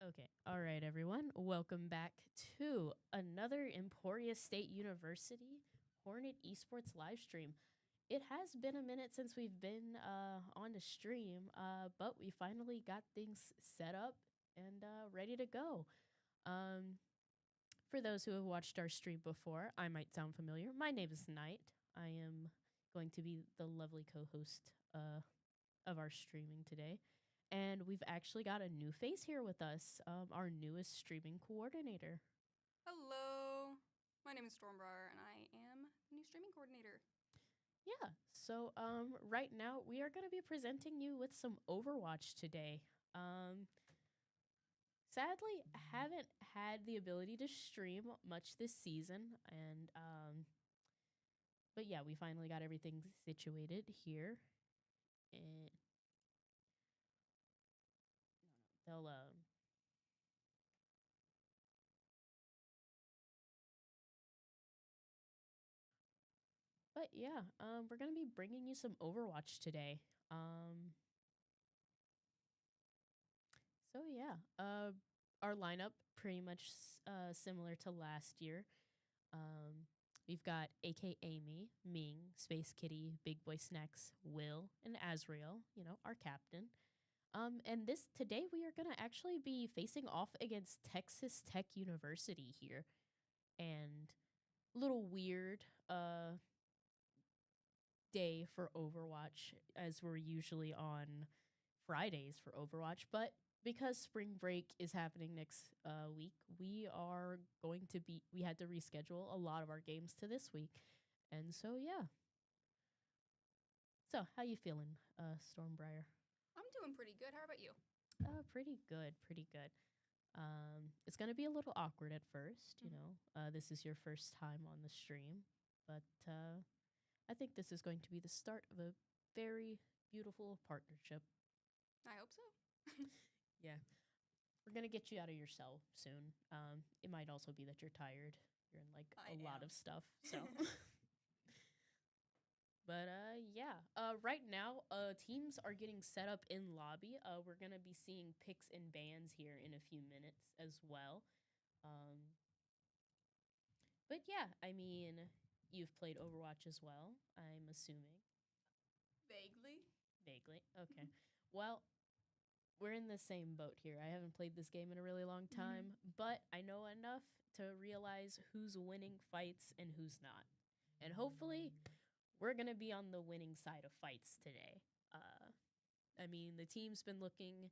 Okay. All right, everyone. Welcome back to another Emporia State University Hornet Esports live stream. It has been a minute since we've been on the stream, but we finally got things set up and ready to go. Um, for those who have watched our stream before, I might sound familiar. My name is Knight. I am going to be the lovely co host of our streaming today. And we've actually got a new face here with us, our newest streaming coordinator. Hello, my name is Stormbriar, and I am the new streaming coordinator. Yeah, so right now we are going to be presenting you with some Overwatch today. Sadly, haven't had the ability to stream much this season, and but yeah, we finally got everything situated here, and they'll But yeah, we're gonna be bringing you some Overwatch today. So yeah, our lineup pretty much similar to last year. Um, we've got AK Amy, Ming, Space Kitty, Big Boy Snacks, Will, and Azrael. You know, our captain. And this today we are gonna actually be facing off against Texas Tech University here, and a little weird. Day for Overwatch as we're usually on Fridays for Overwatch, but because spring break is happening next week, we had to reschedule a lot of our games to this week. And so yeah. So how you feeling, Stormbriar? I'm doing pretty good. How about you? Pretty good, pretty good. It's gonna be a little awkward at first, you know. This is your first time on the stream, but I think this is going to be the start of a very beautiful partnership. I hope so. Yeah. We're going to get you out of your cell soon. It might also be that you're tired. You're in like I a lot am. of stuff. So, but yeah. Right now, teams are getting set up in lobby. We're going to be seeing picks and bans here in a few minutes as well. Um, but yeah, I mean, you've played Overwatch as well, I'm assuming. Vaguely. Vaguely. Okay. Well, we're in the same boat here. I haven't played this game in a really long time, but I know enough to realize who's winning fights and who's not. And hopefully, we're going to be on the winning side of fights today. I mean, the team's been looking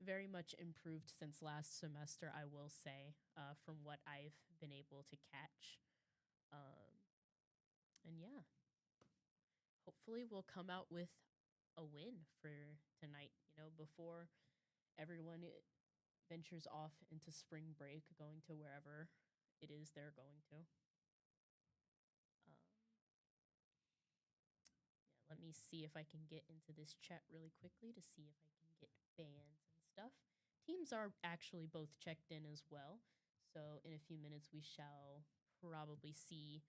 very much improved since last semester, I will say, from what I've been able to catch. Um, and yeah, hopefully, we'll come out with a win for tonight, you know, before everyone ventures off into spring break, going to wherever it is they're going to. Yeah, let me see if I can get into this chat really quickly to see if I can get bans and stuff. Teams are actually both checked in as well. So in a few minutes, we shall probably see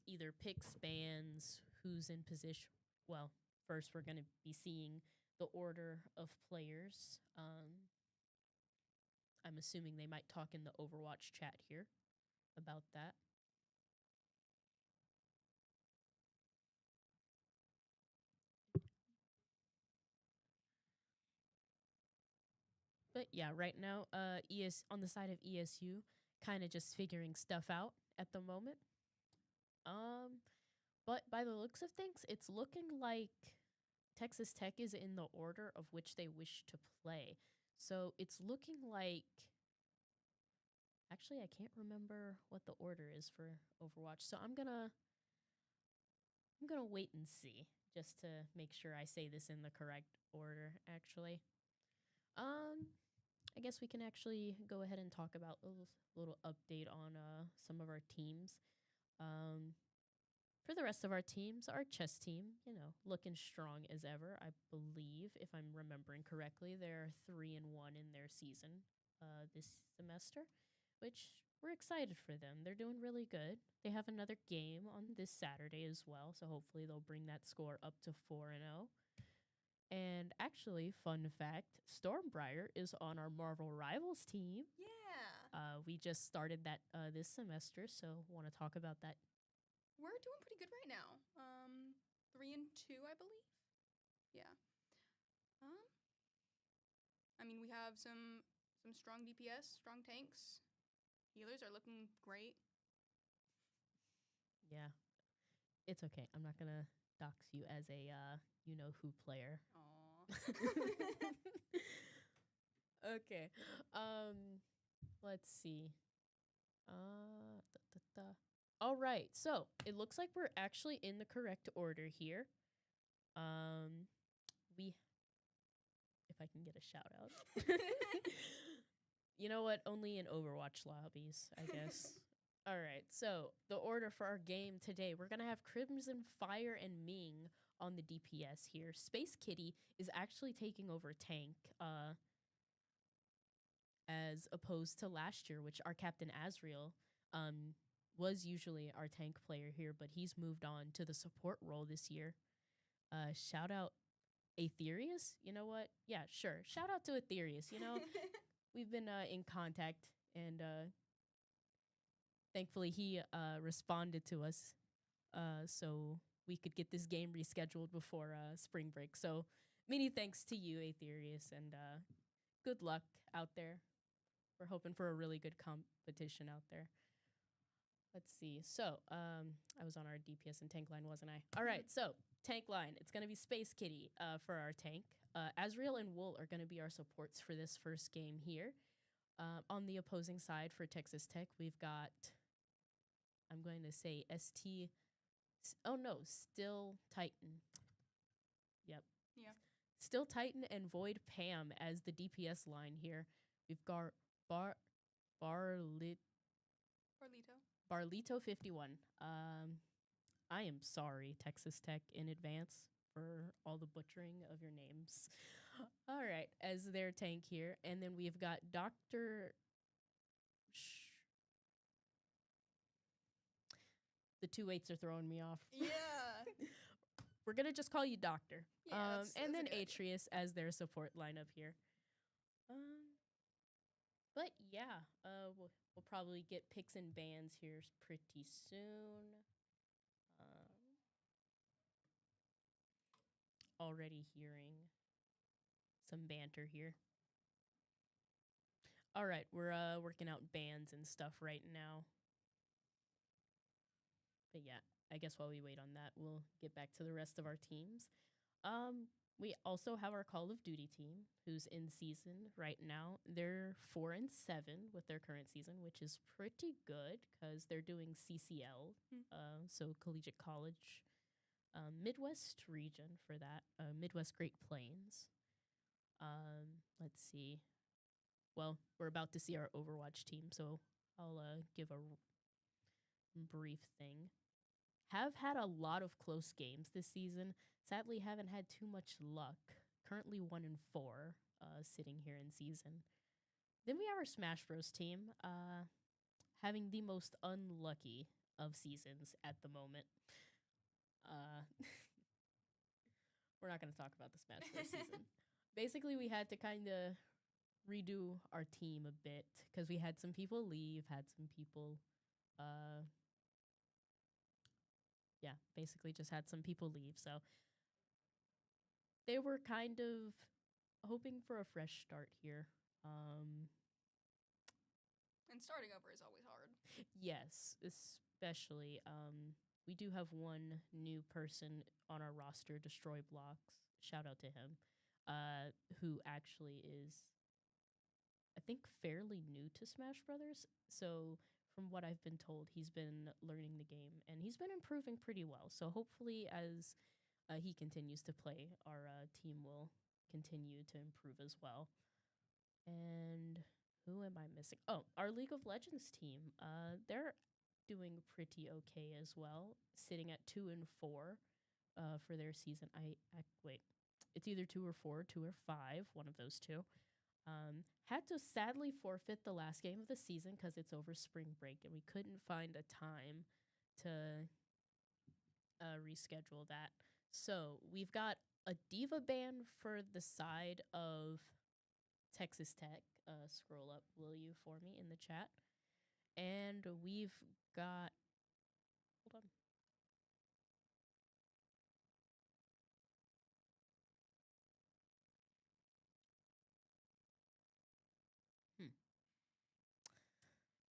either picks, bans, who's in position. Well, first, we're going to be seeing the order of players. I'm assuming they might talk in the Overwatch chat here about that. But yeah, right now, ES on the side of ESU, kind of just figuring stuff out at the moment. Um, but by the looks of things, it's looking like Texas Tech is in the order of which they wish to play. So it's looking like. Actually, I can't remember what the order is for Overwatch. So I'm gonna wait and see just to make sure I say this in the correct order. Actually, um, I guess we can actually go ahead and talk about a little update on some of our teams. Um, for the rest of our teams, our chess team, you know, looking strong as ever. I believe, if I'm remembering correctly, they're 3-1 in their season this semester, which we're excited for them. They're doing really good. They have another game on this Saturday as well, so hopefully they'll bring that score up to 4-0. And actually, fun fact, Stormbriar is on our Marvel Rivals team. Yeah. We just started that this semester, so want to talk about that. We're doing pretty good right now. 3-2, I believe. Yeah. I mean, we have some strong DPS, strong tanks. Healers are looking great. Yeah, it's okay. I'm not gonna dox you as a you know who player. Aww. Okay. Let's see. All right. So it looks like we're actually in the correct order here. We, if I can get a shout out. You know what? Only in Overwatch lobbies, I guess. All right. So the order for our game today, we're gonna have Crimson Fire and Ming on the DPS here. Space Kitty is actually taking over tank. As opposed to last year, which our captain Azriel was usually our tank player here, but he's moved on to the support role this year. Shout out Aetherius. You know what? Yeah, sure. Shout out to Aetherius. You know, we've been in contact, and thankfully he responded to us, so we could get this game rescheduled before spring break. So many thanks to you, Aetherius, and good luck out there. We're hoping for a really good competition out there. Let's see. So, I was on our DPS and tank line, wasn't I? All right. So, tank line. It's going to be Space Kitty for our tank. Azriel and Wool are going to be our supports for this first game here. On the opposing side for Texas Tech, we've got, I'm going to say ST. Oh, no. Still Titan. Yep. Yeah. Still Titan and Void Pam as the DPS line here. We've got Barlito 51. I am sorry, Texas Tech, in advance for all the butchering of your names. All right, as their tank here. And then we've got Dr. The 2 8s are throwing me off. Yeah. We're going to just call you Doctor. Yeah, and then that's Atreus as their support lineup here. But yeah, we'll probably get picks and bans here pretty soon. Already hearing some banter here. All right, we're working out bans and stuff right now. But yeah, I guess while we wait on that, we'll get back to the rest of our teams. We also have our Call of Duty team, who's in season right now. They're 4-7 with their current season, which is pretty good because they're doing CCL, so Collegiate College, Midwest region for that, Midwest Great Plains. Let's see. Well, we're about to see our Overwatch team, so I'll give a brief thing. Have had a lot of close games this season. Sadly, haven't had too much luck. Currently 1-4, sitting here in season. Then we have our Smash Bros team, having the most unlucky of seasons at the moment. We're not going to talk about the Smash Bros season. Basically, we had to kind of redo our team a bit because we had some people leave, had some people, basically just had some people leave. So they were kind of hoping for a fresh start here. And starting over is always hard. Yes, especially. We do have one new person on our roster, Destroy Blocks. Shout out to him, who actually is, I think, fairly new to Smash Brothers. So from what I've been told, he's been learning the game and he's been improving pretty well. So hopefully, as he continues to play, our team will continue to improve as well. And who am I missing? Oh, our League of Legends team. They're doing pretty okay as well, sitting at 2-4 for their season. I wait. It's either 2 or 4, 2 or 5, one of those two. Had to sadly forfeit the last game of the season because it's over spring break and we couldn't find a time to reschedule that. So we've got a diva ban for the side of Texas Tech. Scroll up, will you, for me in the chat? And we've got. Hold on.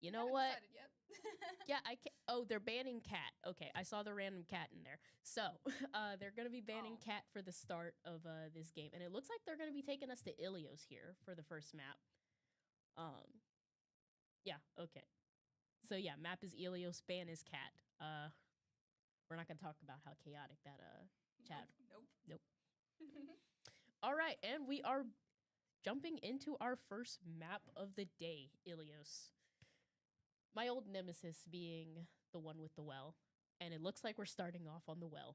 You know what? Decided yet. Yeah, I can. Oh, they're banning cat. Okay, I saw the random cat in there. So, they're gonna be banning cat for the start of this game, and it looks like they're gonna be taking us to Ilios here for the first map. Yeah. Okay. So yeah, map is Ilios, ban is cat. We're not gonna talk about how chaotic that chat. Nope. All right, and we are jumping into our first map of the day, Ilios. My old nemesis being the one with the well. And it looks like we're starting off on the well.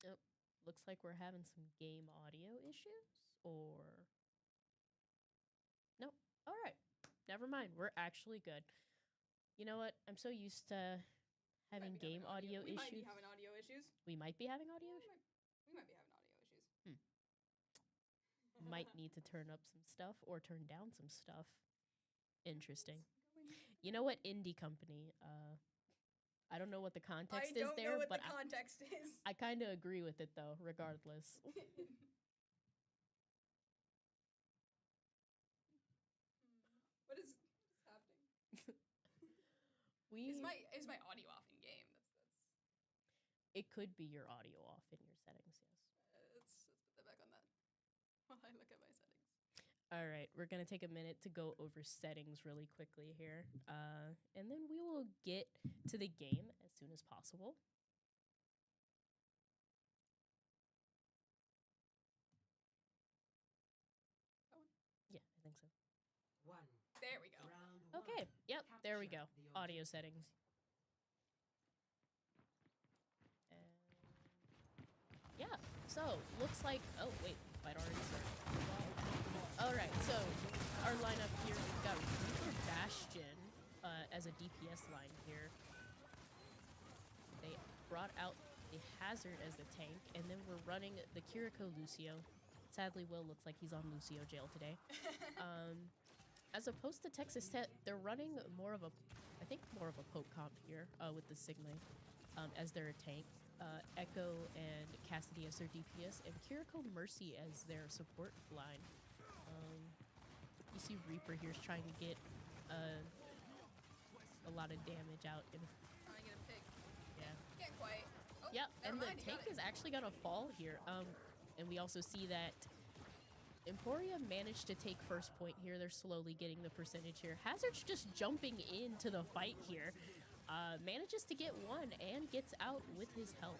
Yep. Looks like we're having some game audio issues, or... Nope. All right. Never mind. We're actually good. You know what? I'm so used to having game audio issues. We might be having audio issues. We might be having audio issues? We might be having audio issues. Might need to turn up some stuff or turn down some stuff. Interesting. You know what, indie company? I don't know what the context is there, but the context is. I kind of agree with it though, regardless. What is happening? Is my audio off in game? That's. It could be your audio off in your settings. Yes. Let's put that back on that while I look at my settings. All right, we're gonna take a minute to go over settings really quickly here, and then we will get to the game as soon as possible. Yeah, I think so. There we go. Okay, yep, there we go. Audio settings. Yeah, so looks like. Oh wait, fight already started. All right, so our lineup here, we've got Reaper Bastion as a DPS line here. They brought out the Hazard as the tank, and then we're running the Kiriko Lucio. Sadly, Will looks like he's on Lucio jail today. As opposed to Texas Tech, they're running more of a poke comp here with the Sigma as their tank. Echo and Cassidy as their DPS, and Kiriko Mercy as their support line. You see Reaper here is trying to get a lot of damage out. Trying to get a pick. Yeah. Can't quite. Oh, yep, and the tank is actually gonna fall here. And we also see that Emporia managed to take first point here. They're slowly getting the percentage here. Hazard's just jumping into the fight here. Manages to get one and gets out with his health.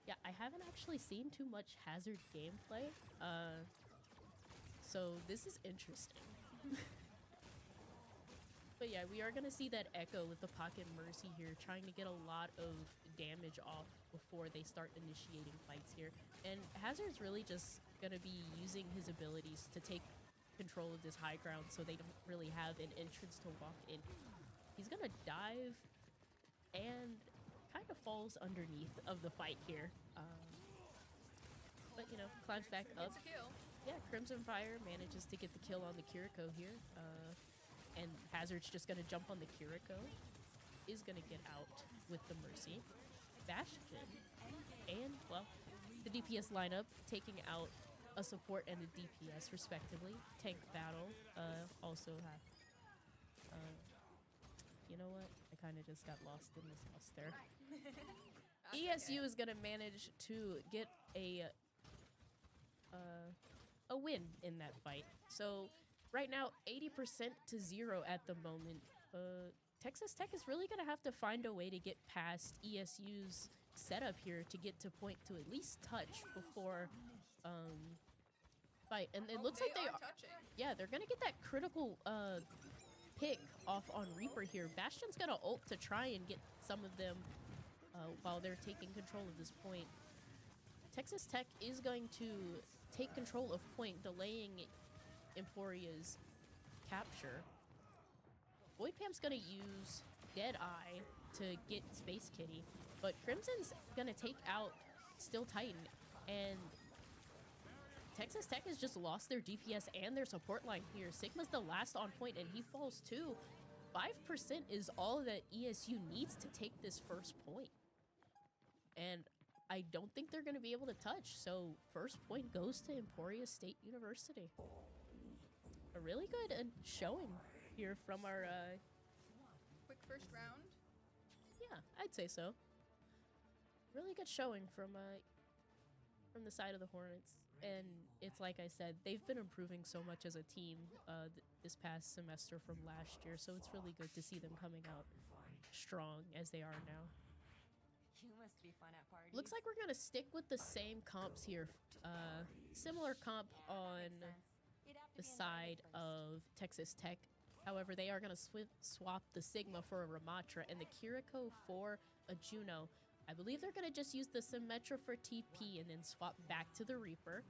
Yeah, I haven't actually seen too much Hazard gameplay, so this is interesting. But yeah, we are going to see that Echo with the Pocket Mercy here, trying to get a lot of damage off before they start initiating fights here. And Hazard's really just going to be using his abilities to take control of this high ground so they don't really have an entrance to walk in. He's gonna dive and kind of falls underneath of the fight here. But you know, climbs back up. Gets a kill. Yeah, Crimson Fire manages to get the kill on the Kiriko here. And Hazard's just gonna jump on the Kiriko. Is gonna get out with the Mercy. Bastion. And, well, the DPS lineup taking out a support and a DPS respectively. Tank battle also have. You know what? I kind of just got lost in this house there. ESU is gonna manage to get a win in that fight. So right now, 80% to 0 at the moment. Texas Tech is really gonna have to find a way to get past ESU's setup here to get to point to at least touch before fight. And it looks like they are touching. Yeah, they're gonna get that critical pick off on Reaper here. Bastion's gonna ult to try and get some of them while they're taking control of this point. Texas Tech is going to take control of point, delaying Emporia's capture. Void Pamp's gonna use Deadeye to get Space Kitty, but Crimson's gonna take out Still Titan, and Texas Tech has just lost their DPS and their support line here. Sigma's the last on point, and he falls too. 5% is all that ESU needs to take this first point. And I don't think they're going to be able to touch, so first point goes to Emporia State University. A really good showing here from our... Quick first round. Yeah, I'd say so. Really good showing from the side of the Hornets. And it's like I said, they've been improving so much as a team this past semester from last year, so it's really good to see them coming out strong as they are now. You must be fun at parties. Looks like we're going to stick with the same comps here. Similar comp on the side of Texas Tech. However, they are going to swap the Sigma for a Ramatra and the Kiriko for a Juno. I believe they're going to just use the Symmetra for TP and then swap back to the Reaper.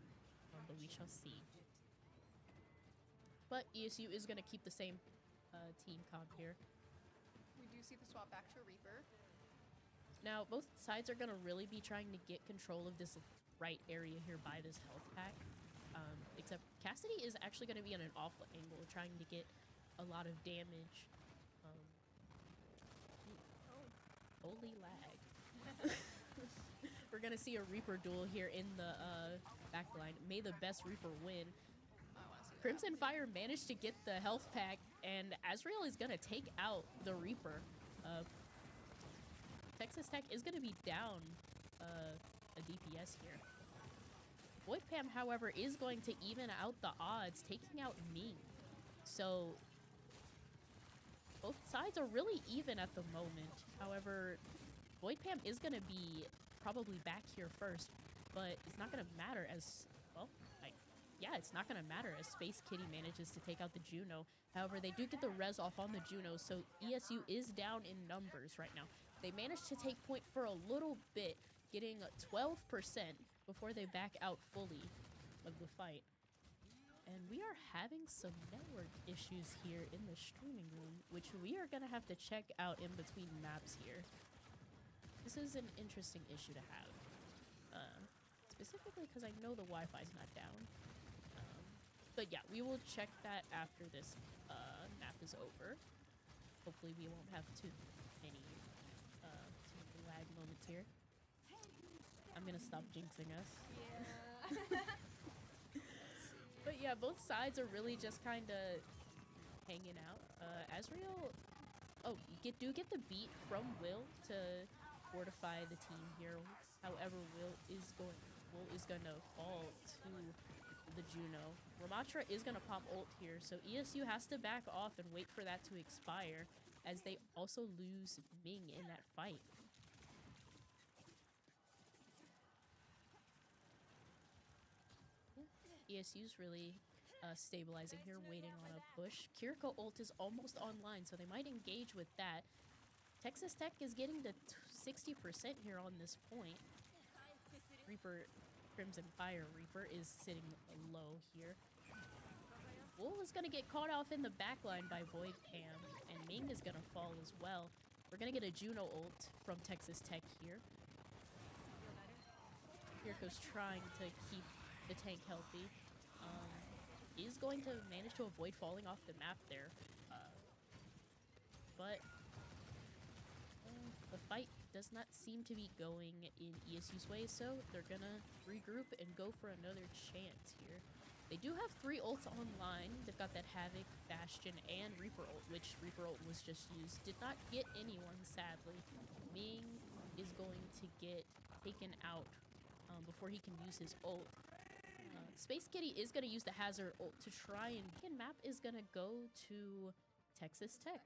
But we shall see. But ESU is going to keep the same team comp here. We do see the swap back to a Reaper. Now, both sides are going to really be trying to get control of this right area here by this health pack. Except Cassidy is actually going to be on an awful angle, trying to get a lot of damage. Holy lag. We're going to see a Reaper duel here in the backline. May the best Reaper win. Crimson Fire managed to get the health pack, and Azrael is going to take out the Reaper. Texas Tech is going to be down a DPS here. Void Pam, however, is going to even out the odds, taking out Ming. So both sides are really even at the moment. However, Void Pam is going to be probably back here first, but it's not going to matter as, well, yeah, it's not going to matter as Space Kitty manages to take out the Juno. However, they do get the res off on the Juno, so ESU is down in numbers right now. They managed to take point for a little bit, getting 12% before they back out fully of the fight. And we are having some network issues here in the streaming room, which we are going to have to check out in between maps here. This is an interesting issue to have, specifically because I know the Wi-Fi is not down. But yeah, we will check that after this map is over. Hopefully we won't have too many lag moments here. I'm going to stop jinxing us. Yeah. But yeah, both sides are really just kind of hanging out. Azrael, you do get the beat from Will to fortify the team here. However, Will is going to fall to the Juno. Ramatra is going to pop ult here, so ESU has to back off and wait for that to expire, as they also lose Ming in that fight. ESU's really stabilizing here, waiting on a push. Kiriko ult is almost online, so they might engage with that. Texas Tech is getting to 60% here on this point. Reaper, Crimson Fire Reaper is sitting low here. Wool is going to get caught off in the backline by Void Pam, and Ming is going to fall as well. We're going to get a Juno ult from Texas Tech here. Kiriko's trying to keep the tank healthy. Is going to manage to avoid falling off the map there. But the fight does not seem to be going in ESU's way, so they're gonna regroup and go for another chance here. They do have 3 ults online. They've got that Havoc, Bastion, and Reaper ult, which Reaper ult was just used. Did not get anyone, sadly. Ming is going to get taken out before he can use his ult. Space Kitty is going to use the Hazard ult to try and map is going to go to Texas Tech.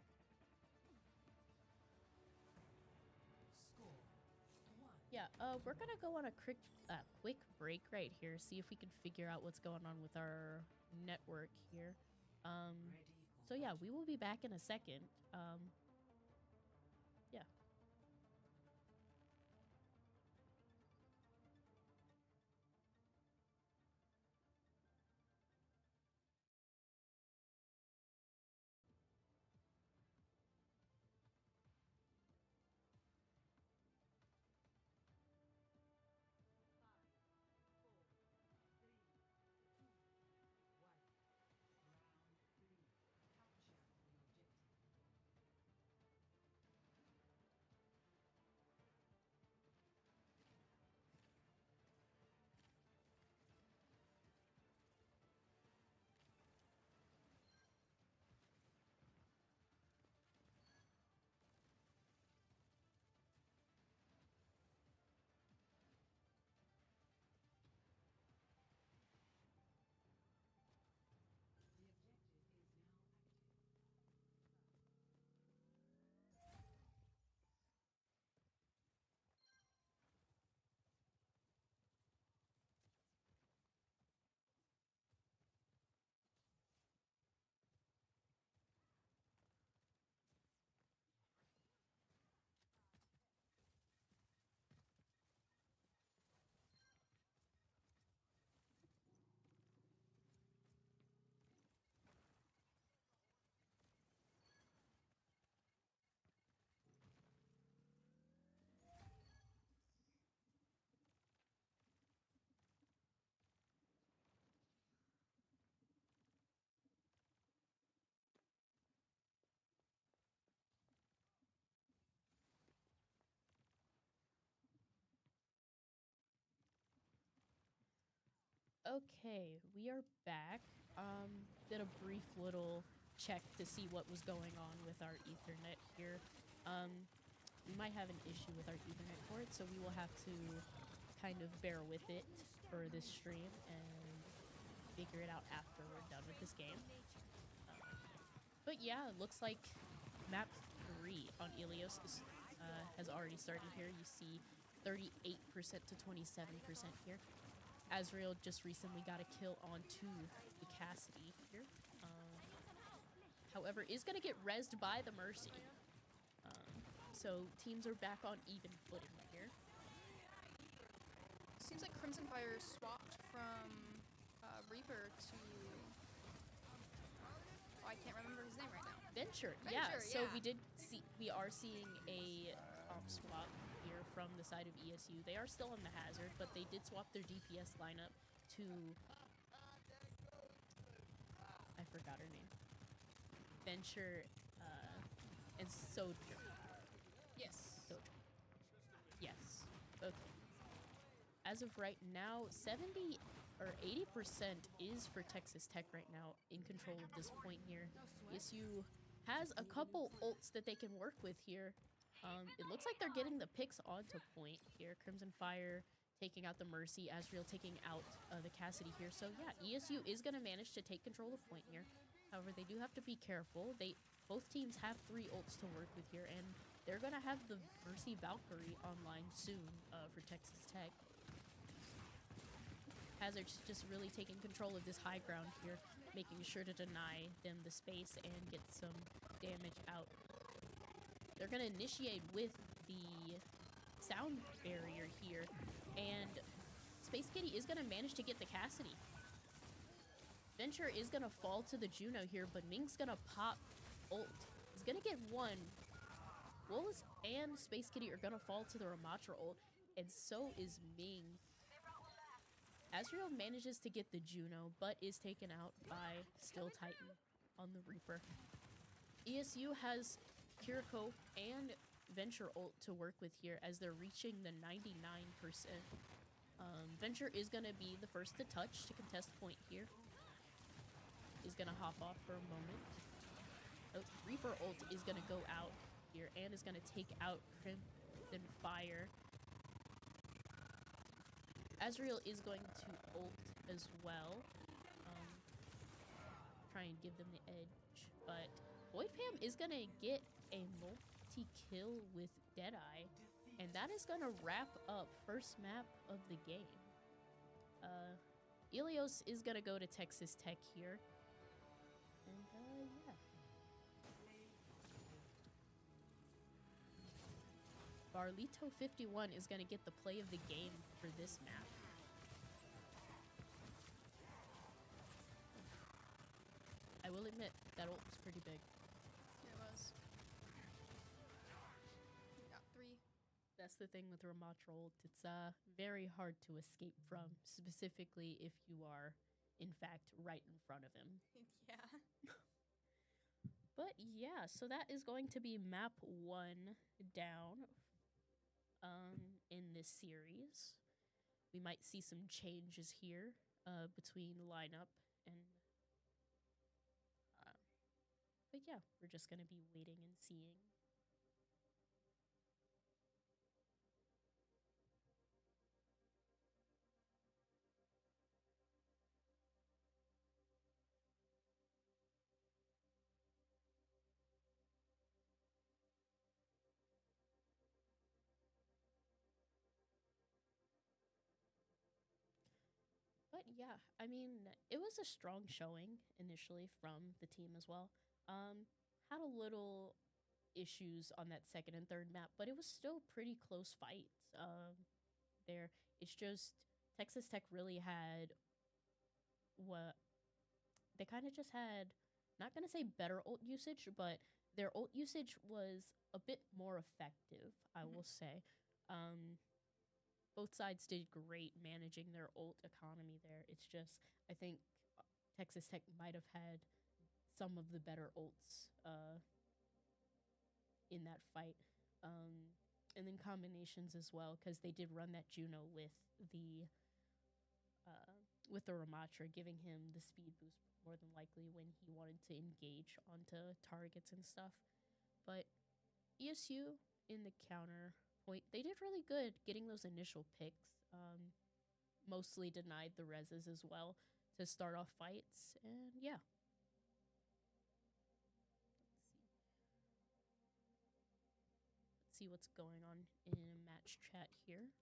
Yeah, we're going to go on a quick break right here, see if we can figure out what's going on with our network here. So yeah, we will be back in a second. Yeah. Okay, we are back. Did a brief little check to see what was going on with our Ethernet here. We might have an issue with our Ethernet port, so we will have to kind of bear with it for this stream and figure it out after we're done with this game. But yeah, it looks like map 3 on Ilios has already started here. You see 38% to 27% here. Azrael just recently got a kill onto the Cassidy here. However, is going to get rezzed by the Mercy. So teams are back on even footing here. Seems like Crimson Fire swapped from Reaper to... Oh, I can't remember his name right now. Venture, yeah. So we are seeing a comp swap here from the side of ESU. They are still on the Hazard, but they did swap their DPS lineup to... I forgot her name. Venture and Sojourn. Yes. Sojourn. Yes. Okay. As of right now, 70 or 80% is for Texas Tech right now in control of this point here. ESU has a couple ults that they can work with here. It looks like they're getting the picks onto point here. Crimson Fire taking out the Mercy, Azrael taking out the Cassidy here. So yeah, ESU is going to manage to take control of point here. However, they do have to be careful. Both teams have 3 ults to work with here, and they're going to have the Mercy Valkyrie online soon for Texas Tech. Hazard's just really taking control of this high ground here, making sure to deny them the space and get some damage out. They're going to initiate with the sound barrier here, and Space Kitty is going to manage to get the Cassidy. Venture is going to fall to the Juno here, but Ming's going to pop ult. He's going to get one. Wolves and Space Kitty are going to fall to the Ramatra ult, and so is Ming. Azrael manages to get the Juno, but is taken out by Still Titan on the Reaper. ESU has Kiriko and Venture ult to work with here as they're reaching the 99%. Venture is going to be the first to touch to contest point here. Is going to hop off for a moment. Oh, Reaper ult is going to go out here and is going to take out Crimson Fire. Azrael is going to ult as well. Try and give them the edge. But Void Pam is going to get a multi-kill with Deadeye. And that is going to wrap up first map of the game. Ilios is going to go to Texas Tech here. And yeah. Barlito 51 is going to get the play of the game for this map. I will admit, that ult was pretty big. It was. Got 3. That's the thing with Ramatra ult. It's very hard to escape from, specifically if you are, in fact, right in front of him. Yeah. But yeah, so that is going to be map 1 down in this series. We might see some changes here between lineup and... but yeah, we're just going to be waiting and seeing. But yeah, I mean, it was a strong showing initially from the team as well. Had a little issues on that second and third map, but it was still pretty close fights there. It's just Texas Tech really had what they kind of just had, not going to say better ult usage, but their ult usage was a bit more effective, I will say. Both sides did great managing their ult economy there. It's just, I think Texas Tech might have had some of the better ults in that fight. And then combinations as well, because they did run that Juno with the with the Ramatra, giving him the speed boost more than likely when he wanted to engage onto targets and stuff. But ESU in the counter point, they did really good getting those initial picks. Mostly denied the reses as well to start off fights, and yeah. Let's see what's going on in match chat here.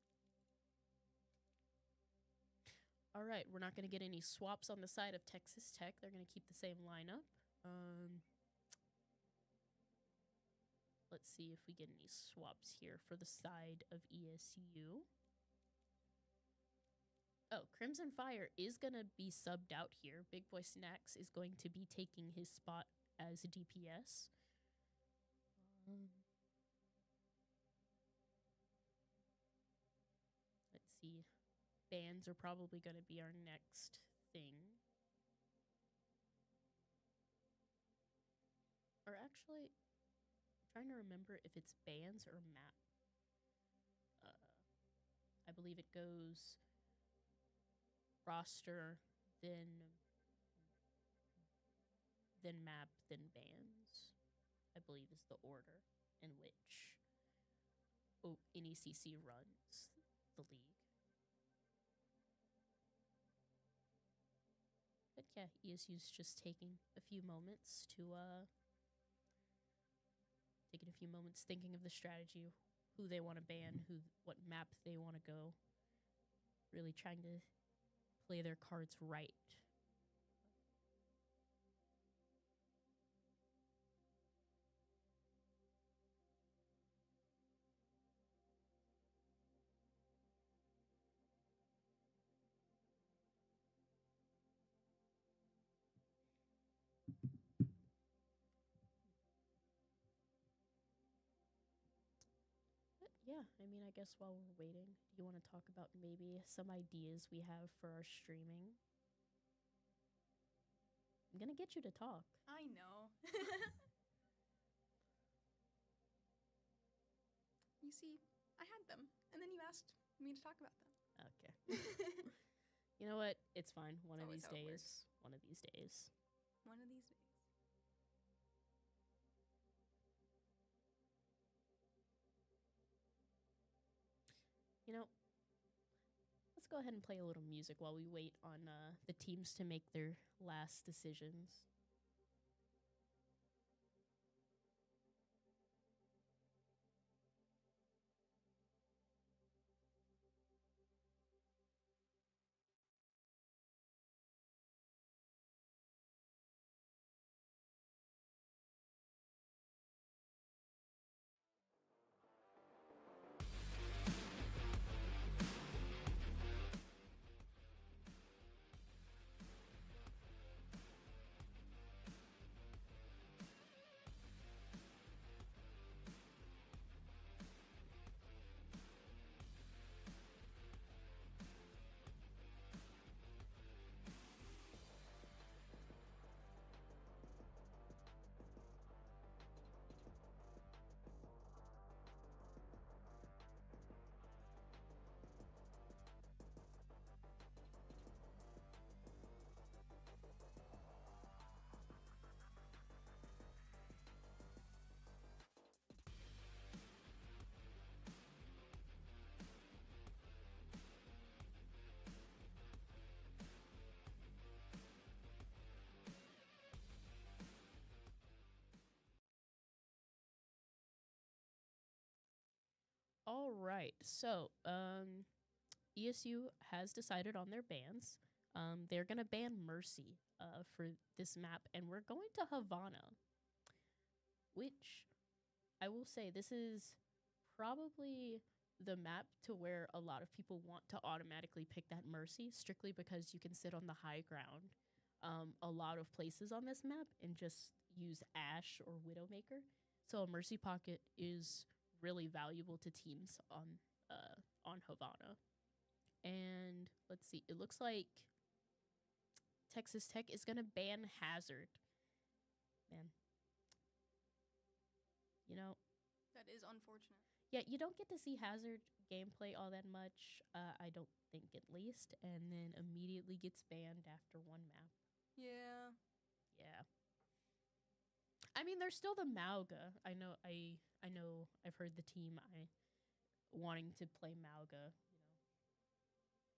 All right, we're not going to get any swaps on the side of Texas Tech. They're going to keep the same lineup. Let's see if we get any swaps here for the side of ESU. Oh, Crimson Fire is going to be subbed out here. Big Boy Snacks is going to be taking his spot as DPS. Let's see. Bans are probably going to be our next thing. Or actually, I'm trying to remember if it's bans or map. I believe it goes roster, then map, then bans, I believe is the order in which NECC runs the league. But yeah, ESU's just taking a few moments to thinking of the strategy, who they want to ban, what map they want to go. Really trying to play their cards right. But yeah, I mean, I guess while we're waiting, do you want to talk about maybe some ideas we have for our streaming? I'm gonna get you to talk. I know. You see, I had them, and then you asked me to talk about them. Okay. You know what? It's fine. One of Always these how it days. works. One of these days. One of these days. You know, let's go ahead and play a little music while we wait on the teams to make their last decisions. All right. So, ESU has decided on their bans. They're going to ban Mercy for this map, and we're going to Havana, which I will say this is probably the map to where a lot of people want to automatically pick that Mercy, strictly because you can sit on the high ground a lot of places on this map and just use Ash or Widowmaker. So a Mercy Pocket is really valuable to teams on Havana. And let's see, it looks like Texas Tech is gonna ban Hazard. Man, you know, That is unfortunate. Yeah, you don't get to see Hazard gameplay all that much. I don't think, at least, and then immediately gets banned after one map. Yeah. Yeah. I mean, there's still the Mauga. I know. I've heard the team wanting to play Mauga.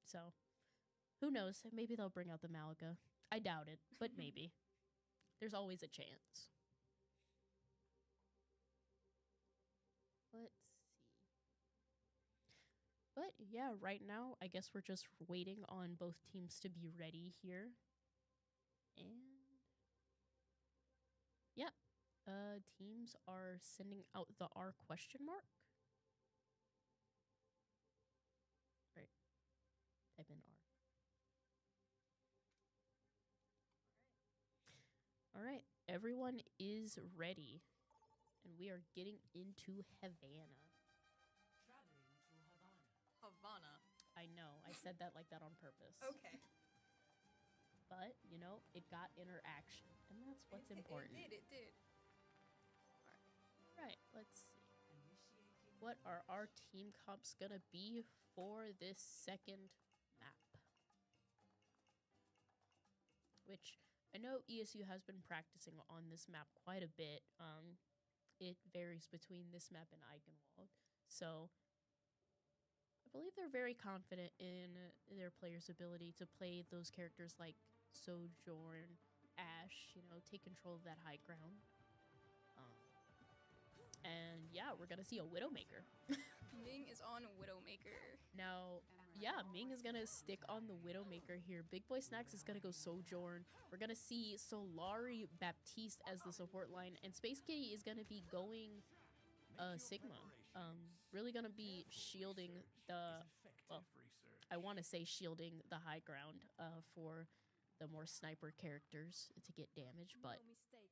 So who knows? Maybe they'll bring out the Mauga. I doubt it, but maybe. There's always a chance. Let's see. But yeah, right now, I guess we're just waiting on both teams to be ready here. And yeah, teams are sending out the R question mark. Right. Type in R. All right. Everyone is ready. And we are getting into Havana. Havana. I know. I said that like that on purpose. Okay. But, you know, it got interaction. And that's what's important. It did. Right. Let's see. What are our team comps going to be for this second map? Which I know ESU has been practicing on this map quite a bit. It varies between this map and Eichenwald. So I believe they're very confident in their players' ability to play those characters like Sojourn, Ash, you know, take control of that high ground. And yeah, we're going to see a Widowmaker. Ming is on Widowmaker. Now, yeah, Ming is going to stick on the Widowmaker here. Big Boy Snacks is going to go Sojourn. We're going to see Solari Baptiste as the support line. And Space Kitty is going to be going Sigma. Really going to be shielding the... Well, I want to say shielding the high ground for the more sniper characters to get damage, but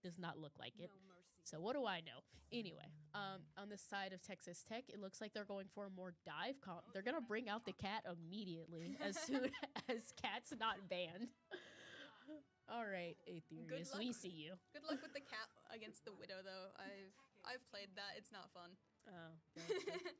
does not look like it. So what do I know? Anyway, on the side of Texas Tech, it looks like they're going for a more dive comp. They're going to bring out the cat immediately as soon as cat's not banned. All right, Aetherius, we see you. Good luck with the cat against the Widow, though. I've played that. It's not fun. Oh, gotcha.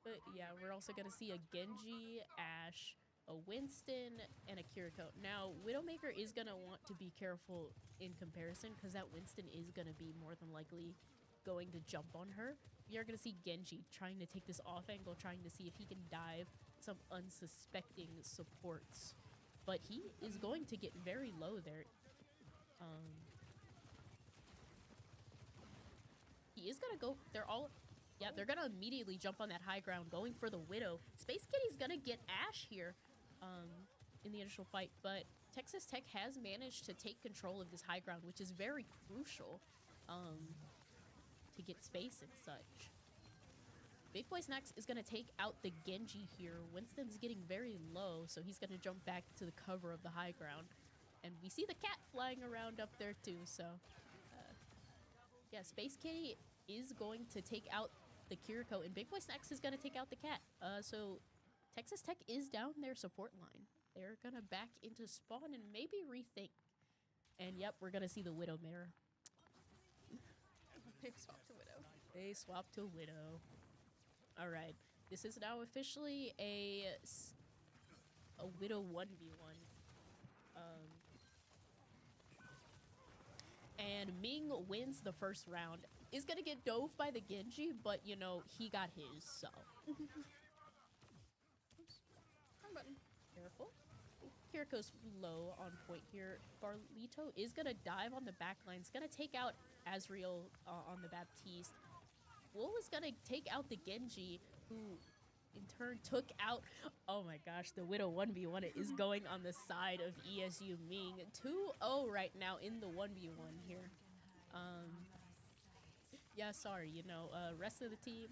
But yeah, we're also going to see a Genji, Ash, a Winston, and a Kiriko. Now, Widowmaker is going to want to be careful in comparison because that Winston is going to be more than likely going to jump on her. We are going to see Genji trying to take this off angle, trying to see if he can dive some unsuspecting supports. But he is going to get very low there. He is going to go... Yeah, they're going to immediately jump on that high ground, going for the Widow. Space Kitty's going to get Ash here in the initial fight, but Texas Tech has managed to take control of this high ground, which is very crucial to get space and such. Big Boy Snacks is going to take out the Genji here. Winston's getting very low, so he's going to jump back to the cover of the high ground. And we see the cat flying around up there too, so... yeah, Space Kitty is going to take out the Kiriko, and Big Boy Snacks is going to take out the cat. So Texas Tech is down their support line. They're going to back into spawn and maybe rethink. And yep, we're going to see the Widow mirror. They swapped to Widow. They swapped to Widow. All right. This is now officially a Widow 1v1. And Ming wins the first round. Is going to get dove by the Genji, but, you know, he got his, so. Oops. Wrong button. Careful. Kiriko's low on point here. Barlito is going to dive on the back line. It's going to take out Azriel on the Baptiste. Wool is going to take out the Genji, who in turn took out... Oh my gosh, the Widow 1v1 is going on the side of ESU Ming. 2-0 right now in the 1v1 here. Yeah, sorry, you know, rest of the team,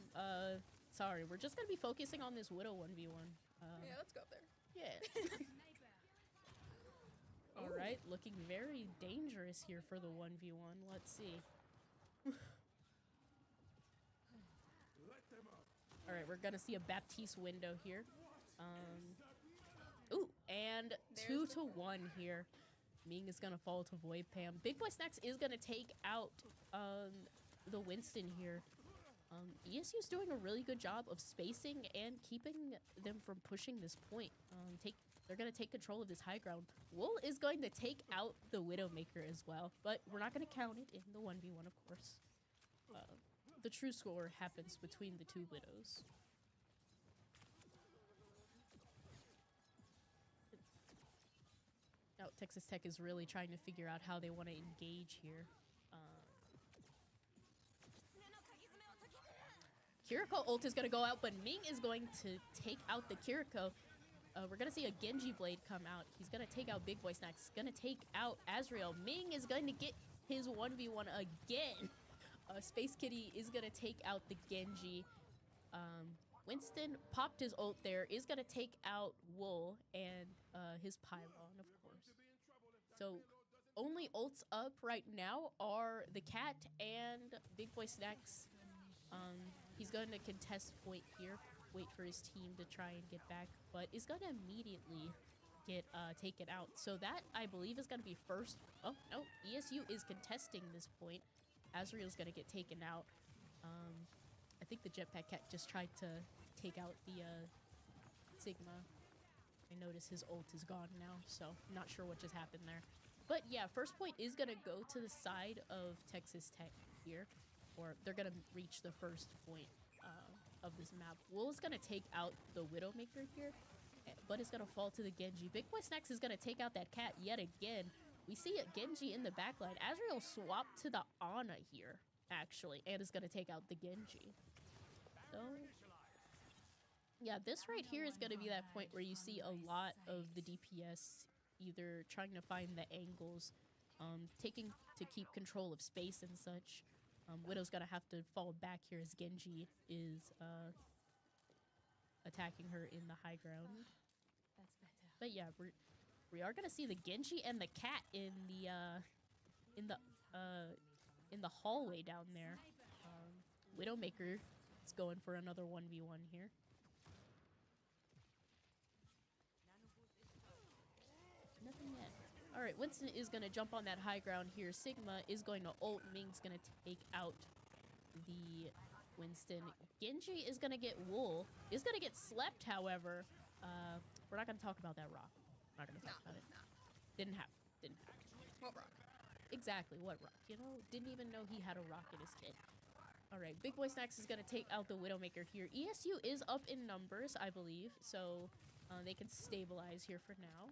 sorry, we're just gonna be focusing on this Widow 1v1. Yeah, let's go up there. Yeah. All right, looking very dangerous here for the 1v1. Let's see. All right, we're gonna see a Baptiste window here. Ooh, and 2-1 here. Ming is gonna fall to Void Pam. Big Boy Snacks is gonna take out the Winston here. ESU's doing a really good job of spacing and keeping them from pushing this point. They're going to take control of this high ground. Wool is going to take out the Widowmaker as well, but we're not going to count it in the 1v1, of course. The true score happens between the two Widows. Now, Texas Tech is really trying to figure out how they want to engage here. Kiriko ult is going to go out, but Ming is going to take out the Kiriko. We're going to see a Genji Blade come out. He's going to take out Big Boy Snacks. He's going to take out Azrael. Ming is going to get his 1v1 again. Space Kitty is going to take out the Genji. Winston popped his ult there. Is going to take out Wool and his Pylon, of course. So only ults up right now are the Cat and Big Boy Snacks. He's going to contest point here, wait for his team to try and get back, but is going to immediately get taken out. So that, I believe, is going to be first. Oh, no, ESU is contesting this point. Azrael's going to get taken out. I think the Jetpack Cat just tried to take out the Sigma. I notice his ult is gone now, so I'm not sure what just happened there. But yeah, first point is going to go to the side of Texas Tech here. Or they're going to reach the first point of this map. Wool is going to take out the Widowmaker here, but it's going to fall to the Genji. Big Boy Snacks is going to take out that Cat yet again. We see a Genji in the backline. Azrael swapped to the Ana here, actually, and is going to take out the Genji. So, yeah, this right here is going to be that point where you see a lot of the DPS either trying to find the angles, taking to keep control of space and such. Widow's gonna have to fall back here as Genji is attacking her in the high ground. That's better. But yeah, we are gonna see the Genji and the Cat in the hallway down there. Widowmaker is going for another 1v1 here. Nothing yet. Alright, Winston is going to jump on that high ground here. Sigma is going to ult. Ming's going to take out the Winston. Genji is going to get Wool. Is going to get slept, however. We're not going to talk about that rock. Not going to talk about it. Didn't happen. Didn't happen. What rock? Exactly, what rock? You know, didn't even know he had a rock in his kit. Alright, Big Boy Snacks is going to take out the Widowmaker here. ESU is up in numbers, I believe, so they can stabilize here for now.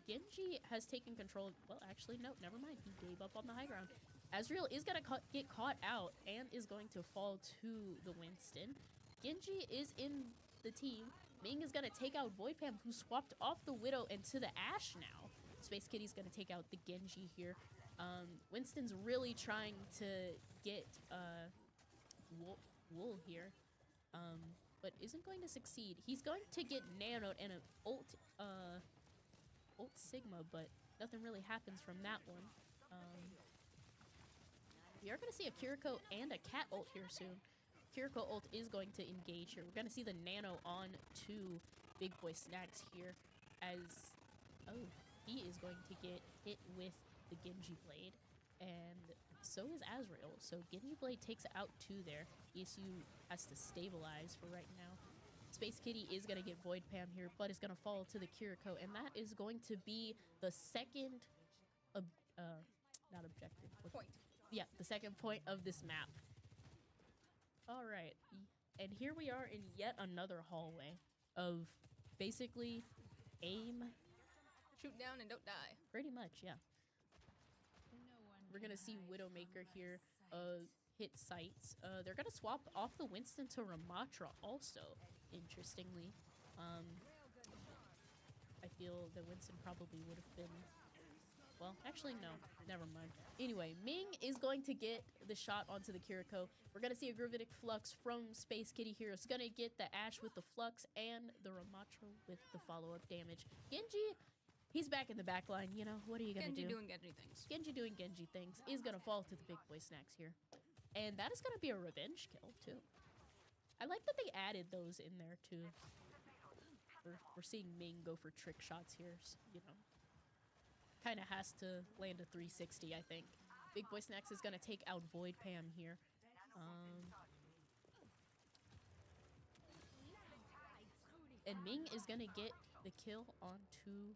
Genji has taken control. Well, actually, no, never mind. He gave up on the high ground. Azrael is going to get caught out and is going to fall to the Winston. Genji is in the team. Ming is going to take out Void Pam, who swapped off the Widow into the Ashe now. Space Kitty's going to take out the Genji here. Winston's really trying to get Wool here, but isn't going to succeed. He's going to get nanoed and an ult Sigma, but nothing really happens from that one. We are going to see a Kiriko and a Cat ult here soon. Kiriko ult is going to engage here. We're going to see the nano on to Big Boy Snacks here as, oh, he is going to get hit with the Genji Blade, and so is Azrael. So Genji Blade takes out two there. ESU has to stabilize for right now. Space Kitty is going to get Void Pam here, but it's going to fall to the Kiriko, and that is going to be the second, not objective. Point. Yeah, the second point of this map. All right, and here we are in yet another hallway of basically aim. Shoot down and don't die. Pretty much, yeah. We're going to see Widowmaker here hit sights. They're going to swap off the Winston to Ramatra also. Interestingly, I feel that Winston probably would have been, well, actually no, never mind. Anyway, Ming is going to get the shot onto the Kiriko. We're going to see a Gravitic Flux from Space Kitty here. It's going to get the Ashe with the Flux and the Ramatra with the follow-up damage. Genji, he's back in the back line, you know, what are you going to do? Genji doing Genji things. Genji doing Genji things is going to fall to the Big Boy Snacks here. And that is going to be a revenge kill, too. I like that they added those in there, too. We're seeing Ming go for trick shots here, you know. Kind of has to land a 360, I think. Big Boy Snacks is going to take out Void Pam here. And Ming is going to get the kill onto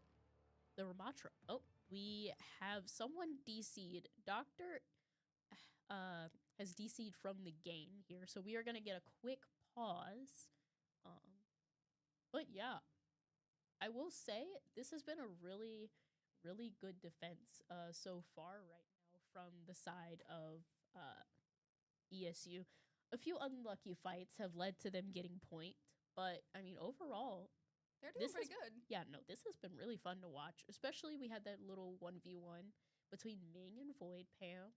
the Ramatra. Oh, we have someone DC'd. Doctor has DC'd from the game here, so we are going to get a quick pause. But yeah, I will say this has been a really, really good defense so far right now from the side of ESU. A few unlucky fights have led to them getting point, but I mean overall, They're doing pretty good. yeah, no, this has been really fun to watch. Especially we had that little 1v1 between Ming and Void Pam.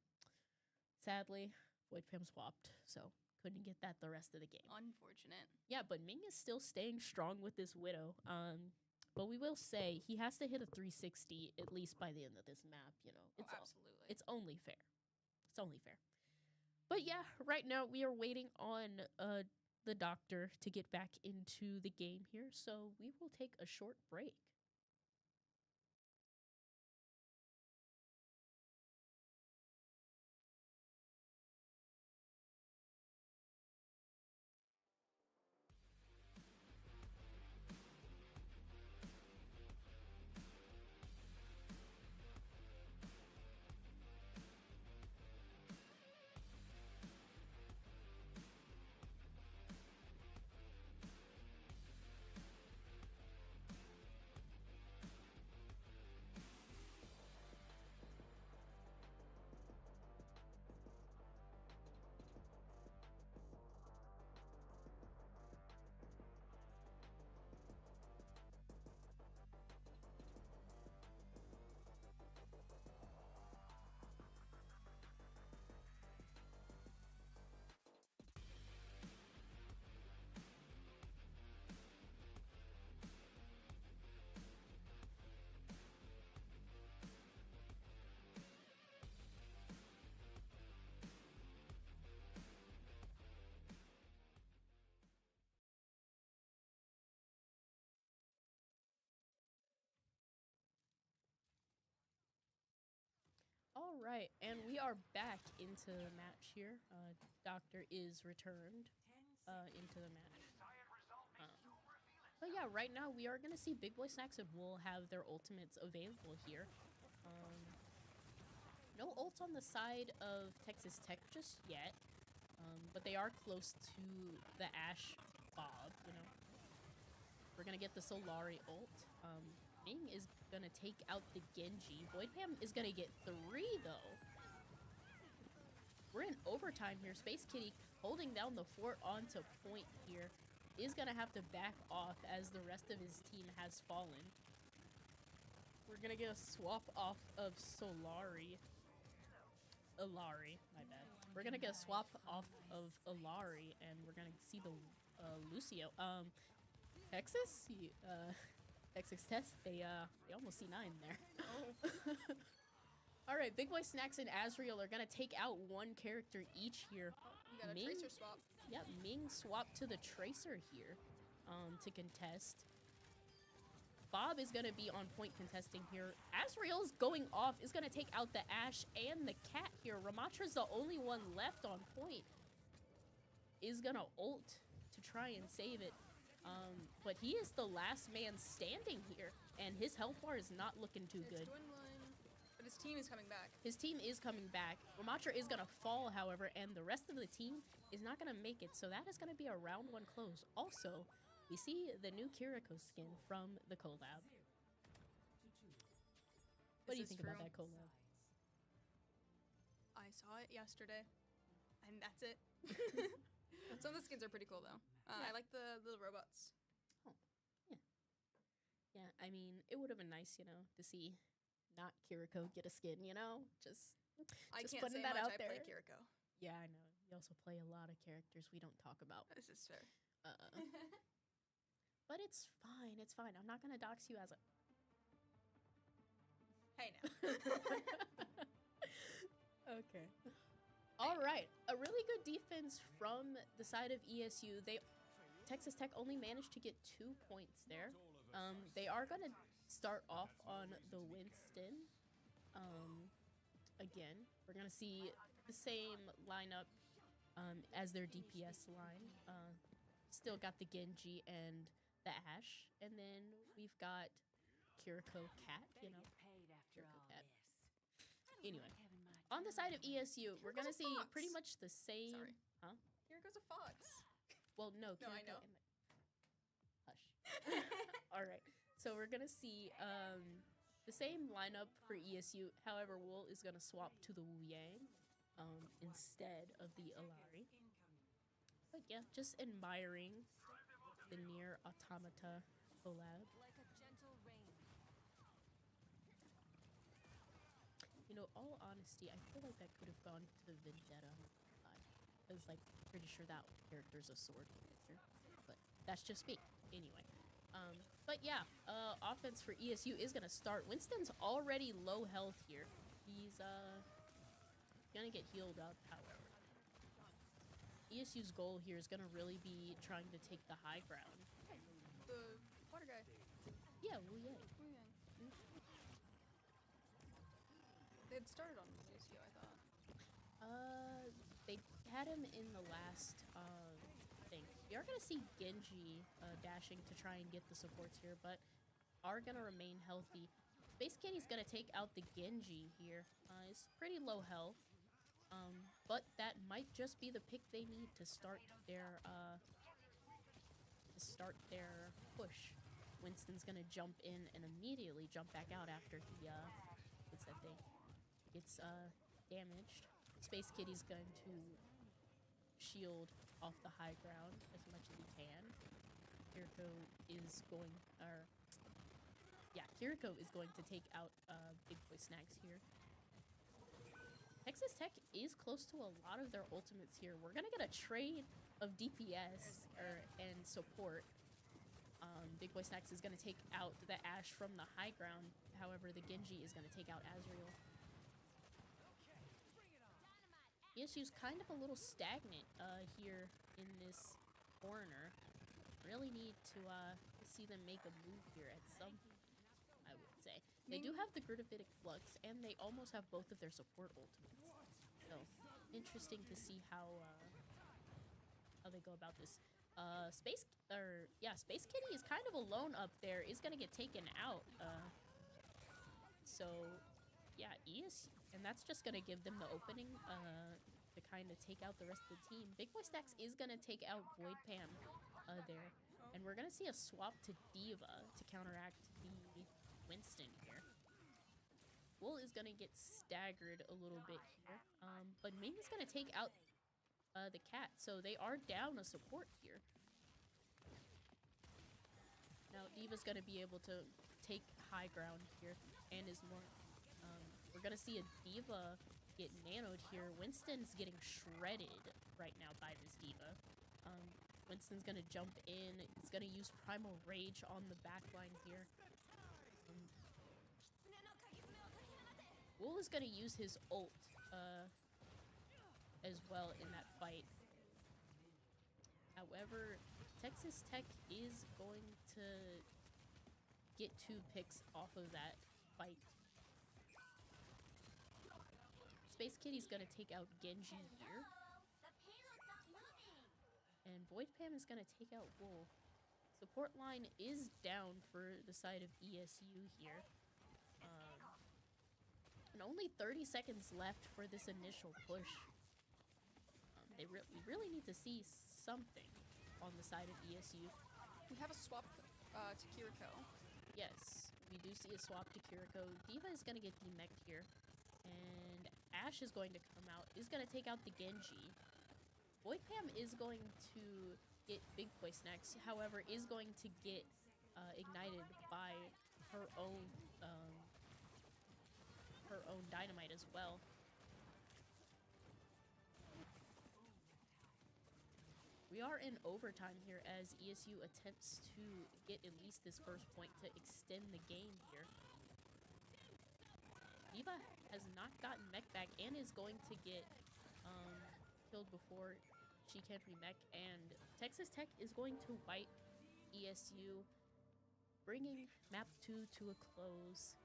Sadly, Void Pam swapped, so couldn't get that the rest of the game. Unfortunate. Yeah, but Ming is still staying strong with this Widow. But we will say he has to hit a 360 at least by the end of this map. You know, Absolutely. It's only fair. It's only fair. But yeah, right now we are waiting on the doctor to get back into the game here, so we will take a short break. All right, and we are back into the match here. Doctor is returned into the match. But yeah, right now we are going to see Big Boy Snacks and Wool have their ultimates available here. No ults on the side of Texas Tech just yet, but they are close to the Ashe Bob, you know. We're going to get the Solari ult. Ming is going to take out the Genji. Void Pam is going to get 3, though. We're in overtime here. Space Kitty holding down the fort onto point here is going to have to back off as the rest of his team has fallen. We're going to get a swap off of Solari. Ilari, my bad. We're going to get a swap off of Ilari, and we're going to see the Lucio. Texas? Texas Test, they almost C9 there. Oh. All right, Big Boy Snacks and Azriel are going to take out one character each here. You got a Tracer swap. Yep, Ming swapped to the Tracer here to contest. Bob is going to be on point contesting here. Azriel is going off, is going to take out the Ashe and the Cat here. Ramatra's the only one left on point. Is going to ult to try and save it. But he is the last man standing here, and his health bar is not looking too good. But his team is coming back. His team is coming back. Ramatra is going to fall, however, and the rest of the team is not going to make it, so that is going to be a round 1 close. Also, we see the new Kiriko skin from the collab. What do you think about that collab? I saw it yesterday, and that's it. Some of the skins are pretty cool, though. I like the little robots. Oh, yeah. Yeah, I mean, it would have been nice, you know, to see not Kiriko get a skin, you know? Just I can't putting say that much. out I there. play Kiriko. Yeah, I know. You also play a lot of characters we don't talk about. This is fair. But it's fine. It's fine. I'm not going to dox you as a... Hey, now. Okay. All right. A really good defense from the side of ESU. Texas Tech only managed to get 2 points there. They are going to start off on the Winston. Again, we're going to see the same lineup as their DPS line. Still got the Genji and the Ashe, and then we've got Kiriko Cat, you know. Kiriko Cat. Anyway, on the side of ESU, we're gonna see pretty much the same. Sorry. Huh? Here goes a fox. Well, no. No, I Kiriko know. Hush. All right. So we're gonna see the same lineup for ESU. However, Wool is gonna swap to the Wu Yang instead of the Alari. But yeah, just admiring the Nier Automata collab. Like a gentle rain. You know, all honesty, I feel like that could have gone to Vendetta. I was like pretty sure that character's a sword dancer, but that's just me. Anyway, but yeah, offense for ESU is gonna start. Winston's already low health here. He's gonna get healed up. However, ESU's goal here is gonna really be trying to take the high ground. The water guy. Yeah, Wu Yang. Wu Yang. They had started on ESU, I thought. They had him in the last thing. You're gonna see Genji dashing to try and get the supports here, but are gonna remain healthy. Space Kitty's gonna take out the Genji here. It's pretty low health, but that might just be the pick they need to start their push. Winston's gonna jump in and immediately jump back out after he what's that thing? Gets damaged. Space Kitty's going to shield off the high ground as much as he can. Kiriko is going to take out Big Boy Snacks here. Texas Tech is close to a lot of their ultimates here. We're gonna get a trade of DPS and support. Big Boy Snacks is gonna take out the Ashe from the high ground. However, the Genji is gonna take out Azrael. ESU's kind of a little stagnant here in this corner. Really need to see them make a move here at some point, I would say. They do have the Grutavitic Flux, and they almost have both of their support ultimates. So, interesting to see how they go about this. Space Kitty is kind of alone up there. Is gonna get taken out. So, yeah, ESU, and that's just gonna give them the opening to kind of take out the rest of the team. Big Boy Stacks is gonna take out Void Pam there, and we're gonna see a swap to Diva to counteract the Winston here. Wool is gonna get staggered a little bit here, but Ming is gonna take out the cat, so they are down a support here. Now Diva's gonna be able to take high ground here, and is more. We're gonna see a Diva get nanoed here. Winston's getting shredded right now by this Diva. Winston's gonna jump in. He's gonna use Primal Rage on the back line here. Wool is gonna use his ult as well in that fight. However, Texas Tech is going to get 2 picks off of that fight. Space Kitty's gonna take out Genji here. And Void Pam is gonna take out Wool. Support line is down for the side of ESU here. And only 30 seconds left for this initial push. We really need to see something on the side of ESU. We have a swap to Kiriko. Yes, we do see a swap to Kiriko. Diva is gonna get demeched here. And Ashe is going to come out, is going to take out the Genji. Void Pam is going to get Big Boy Snacks, however, is going to get ignited by her own dynamite as well. We are in overtime here as ESU attempts to get at least this first point to extend the game here. Diva has not gotten mech back and is going to get killed before she can remech, and Texas Tech is going to wipe ESU, bringing map 2 to a close.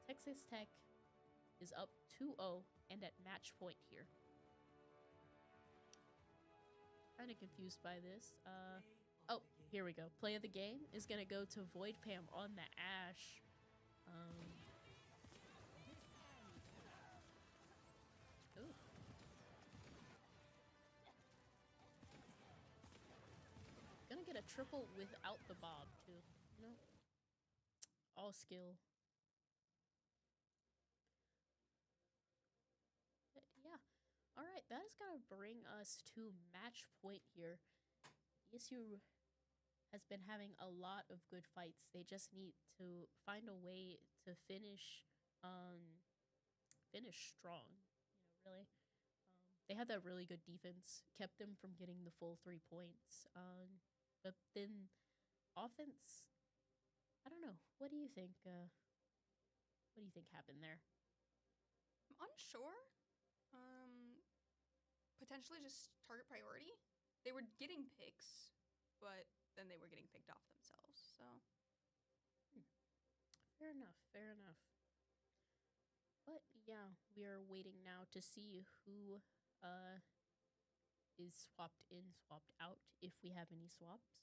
Texas Tech is up 2-0 and at match point here. Kind of confused by this. Oh, here we go. Play of the game is gonna go to Void Pam on the Ashe. Ooh. Gonna get a triple without the bob too. You know, all skill. But yeah. All right, that is gonna bring us to match point here. ESU has been having a lot of good fights. They just need to find a way to finish strong, really. They had that really good defense, kept them from getting the full 3 points. But then offense, I don't know. What do you think? What do you think happened there? I'm unsure. Potentially just target priority. They were getting picks, but then they were getting picked off themselves. So fair enough. Fair enough. But yeah, we are waiting now to see who is swapped in, swapped out, if we have any swaps.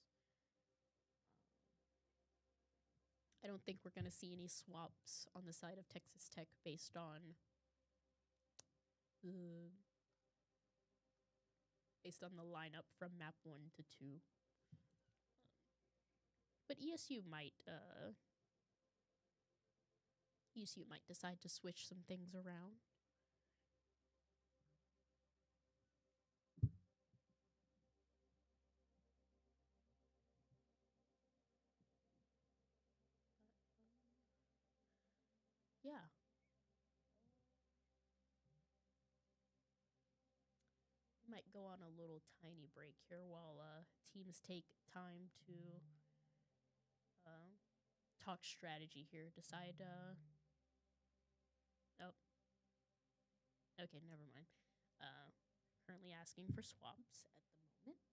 I don't think we're gonna see any swaps on the side of Texas Tech based on the lineup from map 1 to 2. But ESU might decide to switch some things around. Yeah. We might go on a little tiny break here while teams take time to talk strategy here, decide oh. Okay, never mind. Currently asking for swaps at the moment.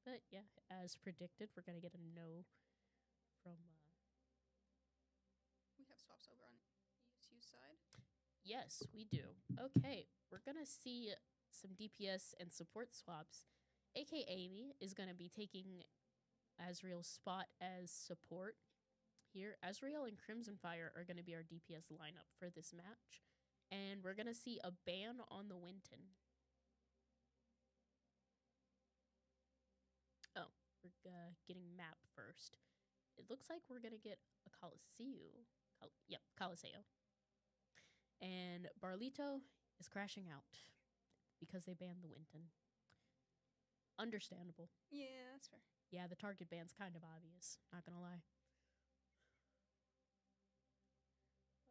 But yeah, as predicted, we're gonna get a no from we have swaps over on ESU side. Yes, we do. Okay, we're gonna see some DPS and support swaps. AK Amy is gonna be taking Azriel's spot as support here. Azriel and Crimson Fire are gonna be our DPS lineup for this match. And we're gonna see a ban on the Winton. Oh, we're getting map first. It looks like we're gonna get a Coliseo. Yep, Coliseo. And Barlito is crashing out because they banned the Winton. Understandable. Yeah, that's fair. Yeah, the target ban's kind of obvious, not gonna lie.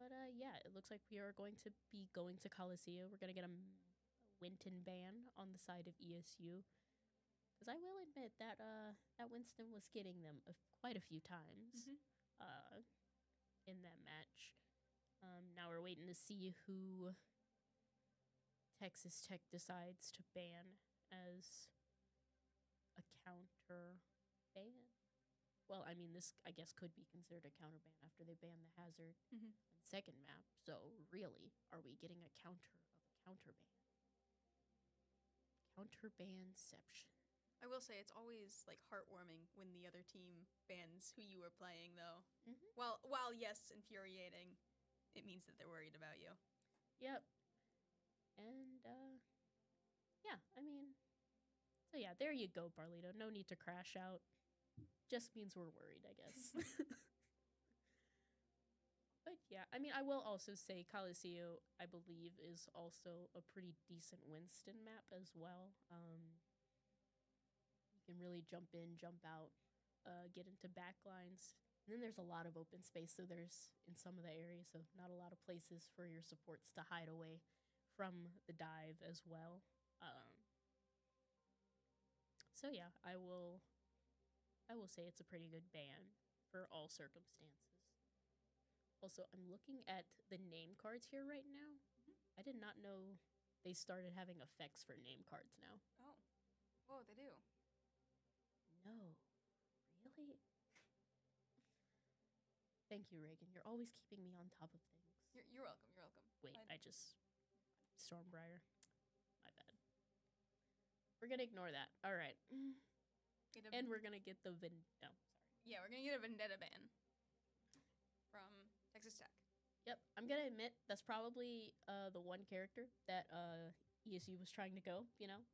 But yeah, it looks like we are going to be going to Coliseo. We're gonna get a Winton ban on the side of ESU. Because I will admit that that Winston was getting them quite a few times in that match. Now we're waiting to see who Texas Tech decides to ban as a counter ban. Well, I mean, this, I guess, could be considered a counter ban after they ban the hazard on second map. So, really, are we getting a counter of a counter ban? Counter banception. I will say it's always like heartwarming when the other team bans who you were playing, though. While yes, infuriating, it means that they're worried about you. Yep. And yeah, I mean, so yeah, there you go, Barlito. No need to crash out. Just means we're worried, I guess. But yeah, I mean, I will also say Coliseo, I believe, is also a pretty decent Winston map as well. You can really jump in, jump out, get into backlines. And then there's a lot of open space, so there's, in some of the areas, so not a lot of places for your supports to hide away from the dive as well. So yeah, I will say it's a pretty good ban for all circumstances. Also, I'm looking at the name cards here right now. I did not know they started having effects for name cards now. Oh. Whoa, they do. No. Really? Thank you, Reagan. You're always keeping me on top of things. You're welcome. You're welcome. Wait, Stormbriar. My bad. We're gonna ignore that. All right. And we're gonna get the Yeah, we're gonna get a Vendetta ban from Texas Tech. Yep, I'm gonna admit that's probably the one character that ESU was trying to go.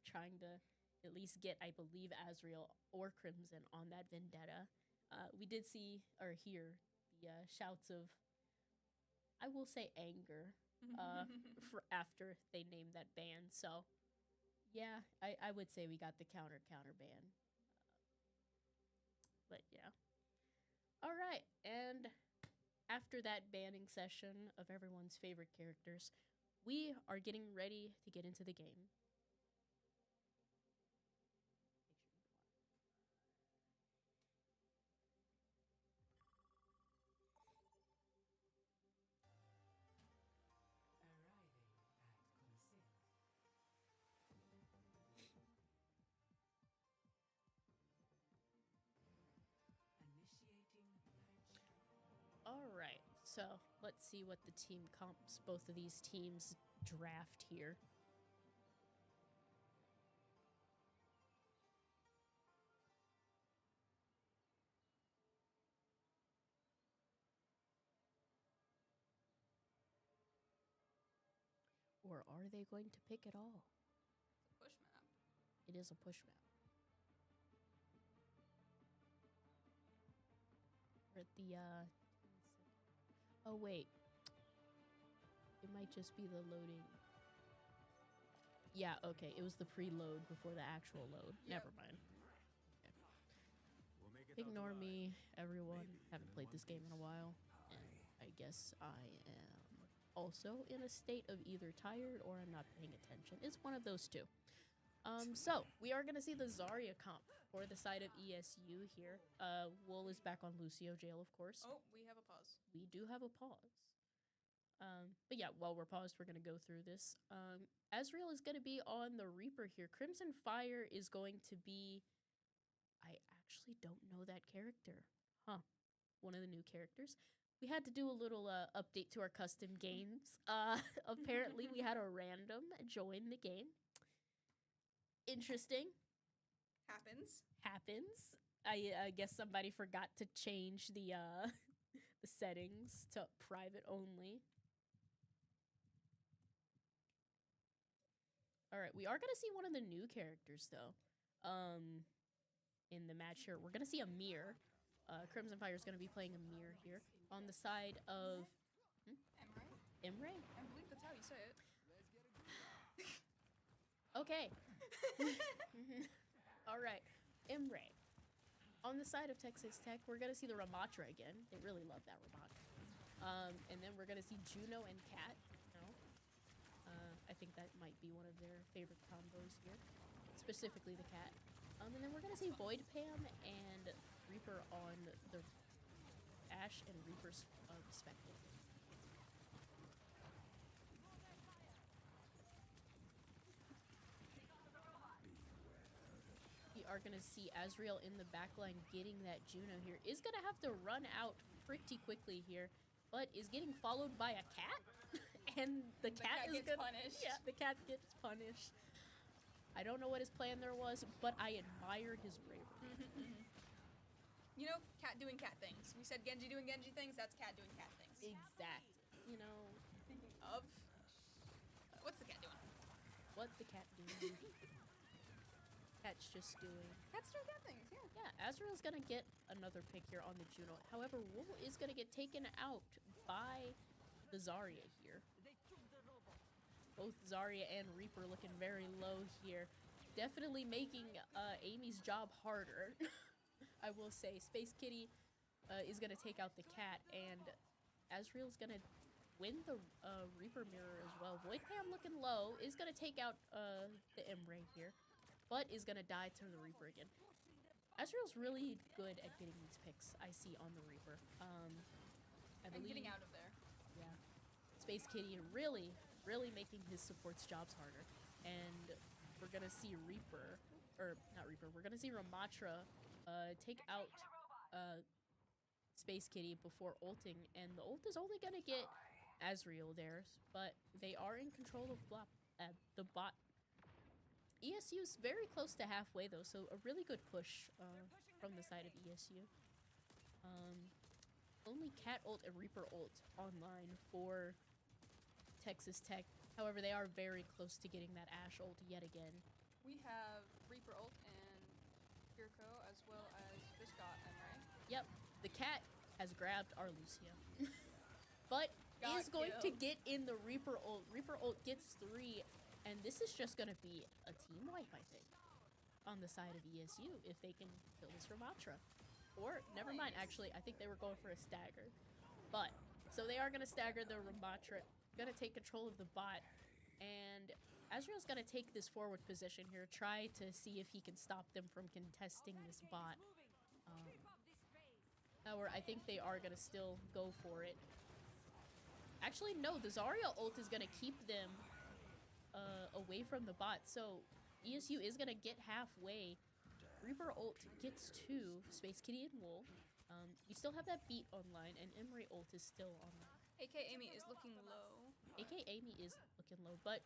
Trying to at least get, I believe, Azriel or Crimson on that Vendetta. We did see or hear the shouts of, I will say, anger for after they named that ban. So, yeah, I would say we got the counter ban. But yeah. All right, and after that banning session of everyone's favorite characters, we are getting ready to get into the game. All right, so let's see what the team comps both of these teams draft here. Or are they going to pick it all? It's a push map. It is a push map. We're at the, oh wait. It might just be the loading. Yeah, okay, it was the preload before the actual load. Yep. Never mind. Okay. Ignore me, everyone. Haven't played this game in a while. And I guess I am also in a state of either tired or I'm not paying attention. It's one of those two. So we are going to see the Zarya comp for the side of ESU here. Wool is back on Lucio jail, of course. Oh, we have a pause. We do have a pause. But yeah, while we're paused, we're going to go through this. Azriel is going to be on the Reaper here. Crimson Fire is going to be... I actually don't know that character. Huh. One of the new characters. We had to do a little update to our custom games. Apparently, we had a random join the game. Interesting. Happens. I guess somebody forgot to change the the settings to private only. All right, we are gonna see one of the new characters though. In the match here, we're gonna see a mirror. Crimson Fire is gonna be playing a mirror here on the side of Emre. I believe that's how you say it. Okay. All right, Emre. On the side of Texas Tech, we're gonna see the Ramatra again. They really love that Ramatra. And then we're gonna see Juno and Cat. I think that might be one of their favorite combos here, specifically the Cat. And then we're gonna see Void Pam and Reaper on the Ashe and Reaper's respectively. We are gonna see Azriel in the backline getting that Juno here. Is gonna have to run out pretty quickly here, but is getting followed by a cat. And the cat is gets punished. Yeah, the cat gets punished. I don't know what his plan there was, but I admire his bravery. You know, cat doing cat things. We said Genji doing Genji things. That's cat doing cat things. Exactly. You know. Thinking of. What's the cat doing? What the cat doing? Cat's just doing. Cat's doing cat things. Yeah. Yeah. Azriel's gonna get another pick here on the Juno. However, Wool is gonna get taken out by the Zarya here. Both Zarya and Reaper looking very low here. Definitely making Amy's job harder. I will say. Space Kitty is going to take out the cat, and Azriel's going to win the Reaper mirror as well. Void Pam looking low is going to take out the Emre here, but is going to die to the Reaper again. Azriel's really good at getting these picks, I see, on the Reaper. I believe, and getting out of there. Yeah. Space Kitty really making his support's jobs harder. And we're going to see Reaper, or not Reaper, we're going to see Ramatra take out Space Kitty before ulting. And the ult is only going to get Azriel there, but they are in control of the bot. ESU's very close to halfway though, so a really good push from the side of ESU. Only Cat ult and Reaper ult online for Texas Tech. However, they are very close to getting that Ashe ult yet again. We have Reaper ult and Kirko as well as Viscott and Ray. Yep, the Cat has grabbed our Lucio. But is going to get in the Reaper ult. Reaper ult gets 3, and this is just going to be a team wipe, I think, on the side of ESU if they can kill this Ramatra. Or, never mind, actually, I think they were going for a stagger. But, so they are going to stagger the Ramatra, going to take control of the bot, and Azrael's going to take this forward position here, try to see if he can stop them from contesting this bot. However, I think they are going to still go for it. Actually, no, the Zarya ult is going to keep them away from the bot, so ESU is going to get halfway. Reaper ult gets 2, Space Kitty and Wool. You still have that beat online, and Imre ult is still online. AK Amy is looking low. AK Amy is looking low, but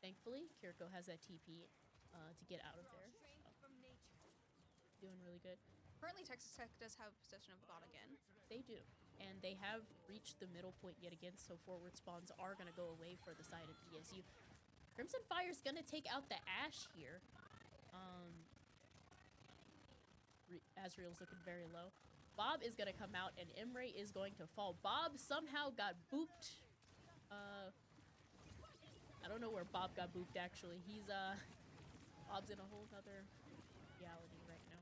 thankfully, Kirko has that TP to get out of there. So. Doing really good. Currently, Texas Tech does have possession of the bot again. They do. And they have reached the middle point yet again, so forward spawns are going to go away for the side of ESU. Crimson Fire's going to take out the Ashe here. Azrael's looking very low. Bob is going to come out, and Imre is going to fall. Bob somehow got booped. I don't know where Bob got booped, actually. He's, Bob's in a whole other reality right now.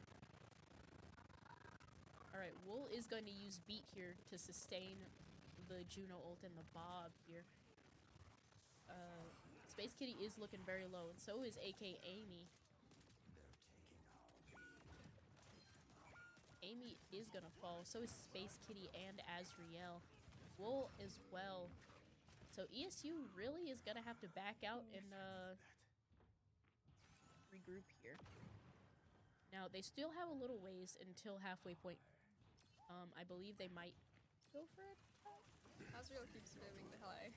Alright, Wool is going to use Beat here to sustain the Juno ult and the Bob here. Space Kitty is looking very low, and so is AK Amy. Amy is gonna fall, so is Space Kitty and Azrael. Wool as well. So ESU really is gonna have to back out and regroup here. Now, they still have a little ways until halfway point. I believe they might go for it. Azrael keeps spamming the high.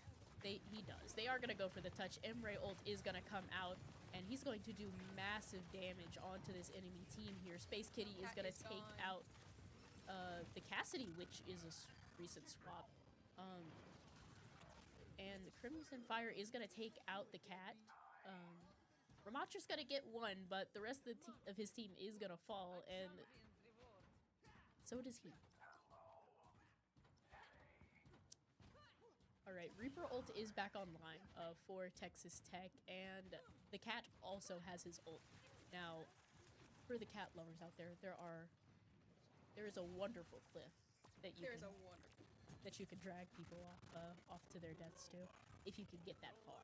He does. They are going to go for the touch. Imre ult is going to come out, and he's going to do massive damage onto this enemy team here. Space Kitty is going to take out the Cassidy, which is a recent swap. And Crimson Fire is going to take out the Cat. Ramatra's going to get 1, but the rest of his team is going to fall, and so does he. Alright, Reaper ult is back online for Texas Tech, and the Cat also has his ult. Now, for the Cat lovers out there, there is a wonderful cliff that you can drag people off to their deaths to, if you can get that far.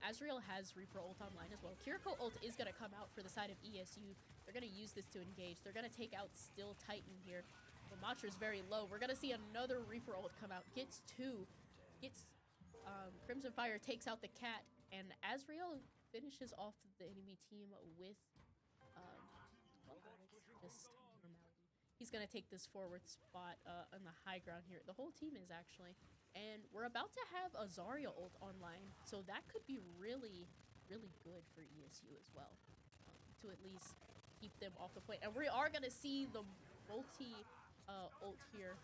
Azrael has Reaper ult online as well. Kiriko ult is going to come out for the side of ESU. They're going to use this to engage. They're going to take out Still Titan here. Ramatra's very low. We're going to see another Reaper ult come out. Gets 2. Gets Crimson Fire takes out the Cat. And Azrael finishes off the enemy team with just normality. He's going to take this forward spot on the high ground here. The whole team is actually. And we're about to have a Zarya ult online. So that could be really, really good for ESU as well. To at least keep them off the point. And we are going to see the multi... ult here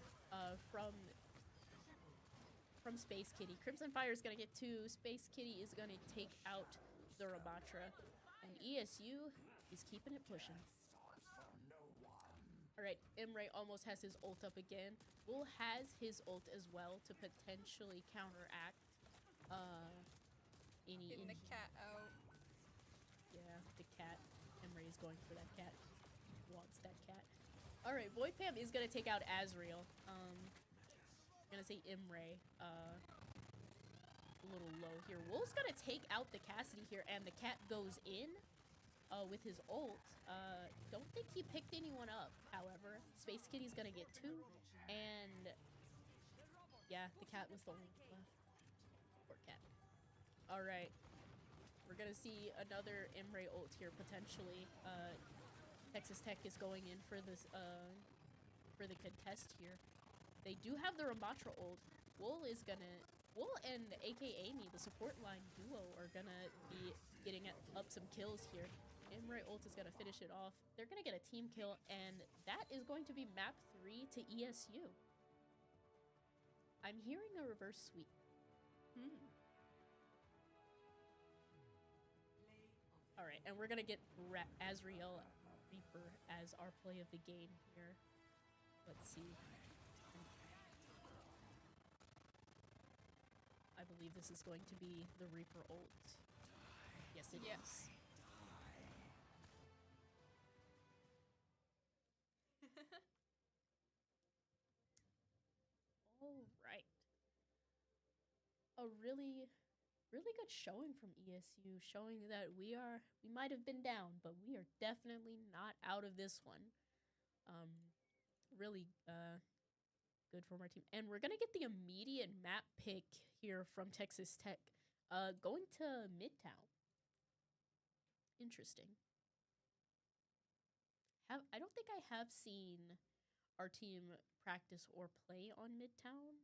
from Space Kitty. Crimson Fire is going to get 2. Space Kitty is going to take out the Ramatra. And ESU is keeping it pushing. Alright, Imre almost has his ult up again. Wool has his ult as well to potentially counteract any... Getting the Cat out. Yeah, the Cat. Imre is going for that Cat. Wants that Cat. Alright, Void Pam is going to take out Azrael. I'm going to say Imre. A little low here. Wool's going to take out the Cassidy here, and the Cat goes in with his ult. Don't think he picked anyone up, however. Space Kitty's going to get 2, and yeah, the Cat was the only one left. Poor Cat. Alright. We're going to see another Imre ult here, potentially. Texas Tech is going in for this for the contest here. They do have the Ramatra ult. Wool and AK Amy, the support line duo, are gonna be getting up some kills here. Samurai ult is going to finish it off. They're going to get a team kill, and that is going to be map 3 to ESU. I'm hearing a reverse sweep. All right, and we're going to get Azriel Reaper as our play of the game here. Let's see. I believe this is going to be the Reaper ult. Yes, it is. All right. A really good showing from ESU, showing that we might have been down, but we are definitely not out of this one. Really good from our team. And we're going to get the immediate map pick here from Texas Tech, going to Midtown. Interesting. I don't think I have seen our team practice or play on Midtown.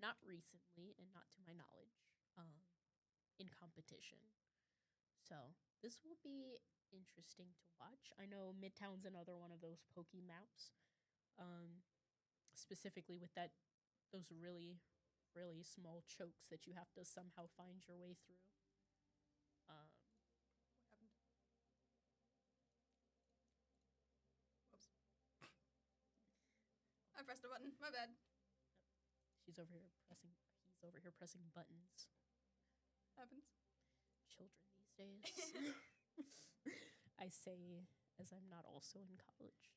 Not recently, and not to my knowledge, in competition. So this will be interesting to watch. I know Midtown's another one of those pokey maps, specifically with those really small chokes that you have to somehow find your way through. What happened? Whoops. I pressed a button. My bad. He's over here pressing buttons. Happens. Children these days. I say as I'm not also in college.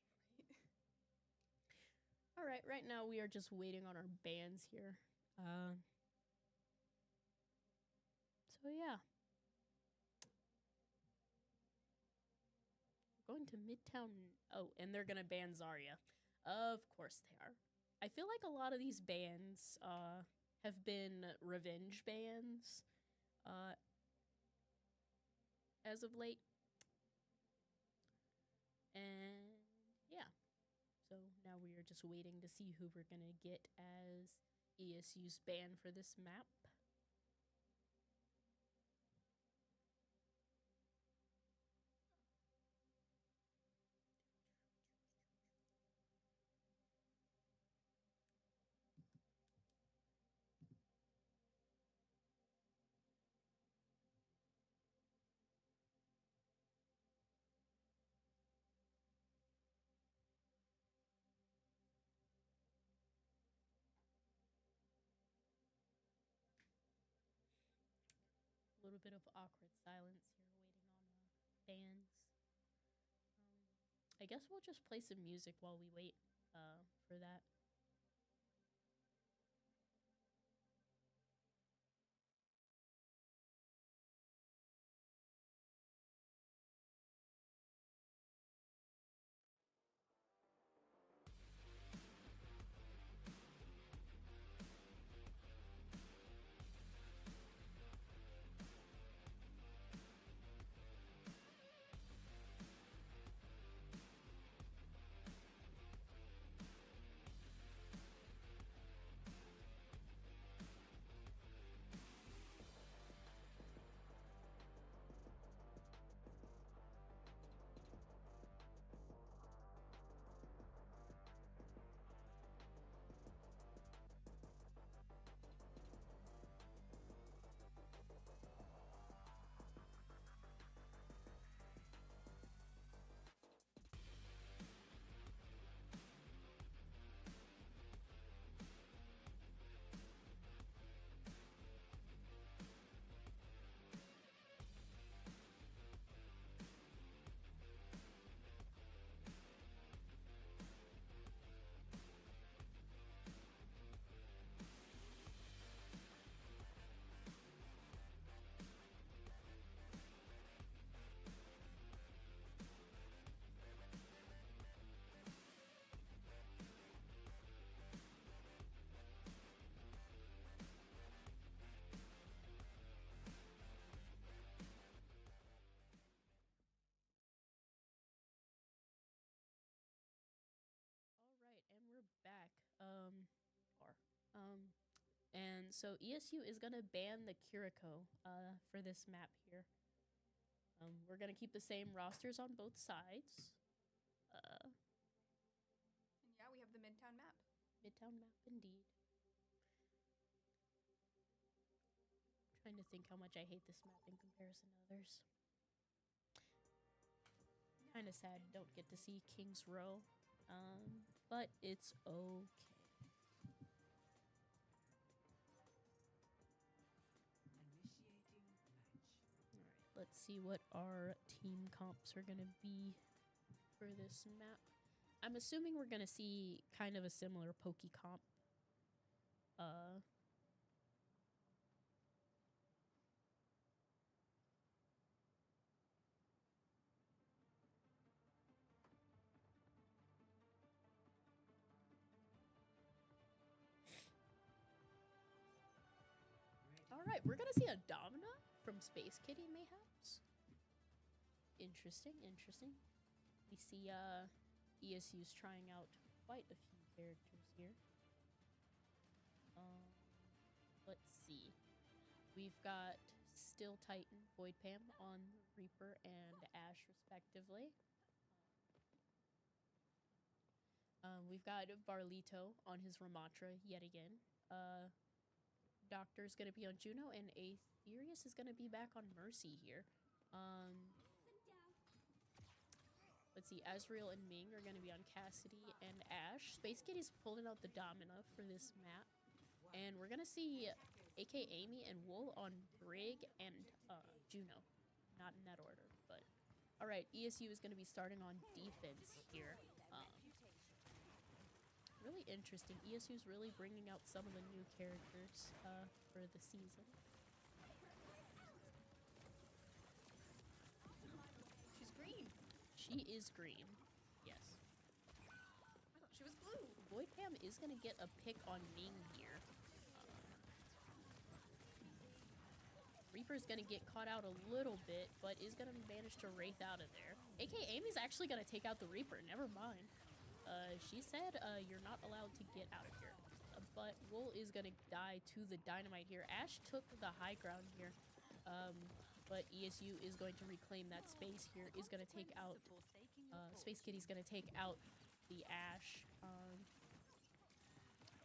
All right, right now we are just waiting on our bans here. So yeah. We're going to Midtown. Oh, and they're going to ban Zarya. Of course they are. I feel like a lot of these bans have been revenge bans as of late. And yeah. So now we are just waiting to see who we're going to get as ESU's ban for this map. A little bit of awkward silence here waiting on the bans. I guess we'll just play some music while we wait for that. All right, and we're back. And so ESU is gonna ban the Kiriko for this map here. We're gonna keep the same rosters on both sides. And yeah, we have the Midtown map. Midtown map, indeed. Trying to think how much I hate this map in comparison to others. Kind of sad don't get to see King's Row, but it's okay. Let's see what our team comps are going to be for this map. I'm assuming we're going to see kind of a similar Poke comp. All right, we're going to see a Domina from Space Kitty, mayhaps. Interesting, interesting. We see ESU's trying out quite a few characters here. Let's see. We've got Still Titan, Void Pam on Reaper and Ash, respectively. We've got Barlito on his Ramatra yet again. Doctor's gonna be on Juno, and Aetherius is gonna be back on Mercy here. Let's see, Azrael and Ming are gonna be on Cassidy and Ash. Space Kitty's pulling out the Domina for this map. And we're gonna see AK Amy and Wool on Brig and Juno. Not in that order, but... Alright, ESU is gonna be starting on defense here. Really interesting. ESU's really bringing out some of the new characters for the season. She's green. She is green. Yes. I thought she was blue. Void Pam is going to get a pick on Ming here. Reaper's going to get caught out a little bit, but is going to manage to wraith out of there. AK Amy's actually going to take out the Reaper. Never mind. She said, you're not allowed to get out of here. But Wool is gonna die to the dynamite here. Ash took the high ground here. But ESU is going to reclaim that space here. Is gonna take out, Space Kitty's gonna take out the Ash.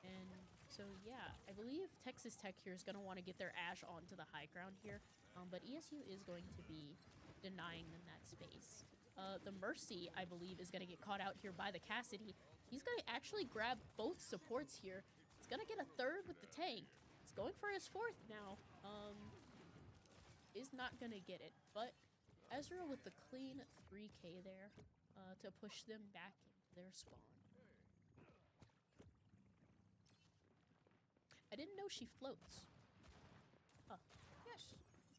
And so, yeah, I believe Texas Tech here is gonna want to get their Ash onto the high ground here. But ESU is going to be denying them that space. The Mercy, I believe, is going to get caught out here by the Cassidy. He's going to actually grab both supports here. He's going to get a third with the tank. He's going for his fourth now. Is not going to get it. But Ezreal with the clean 3k there to push them back into their spawn. I didn't know she floats. Huh. Yes.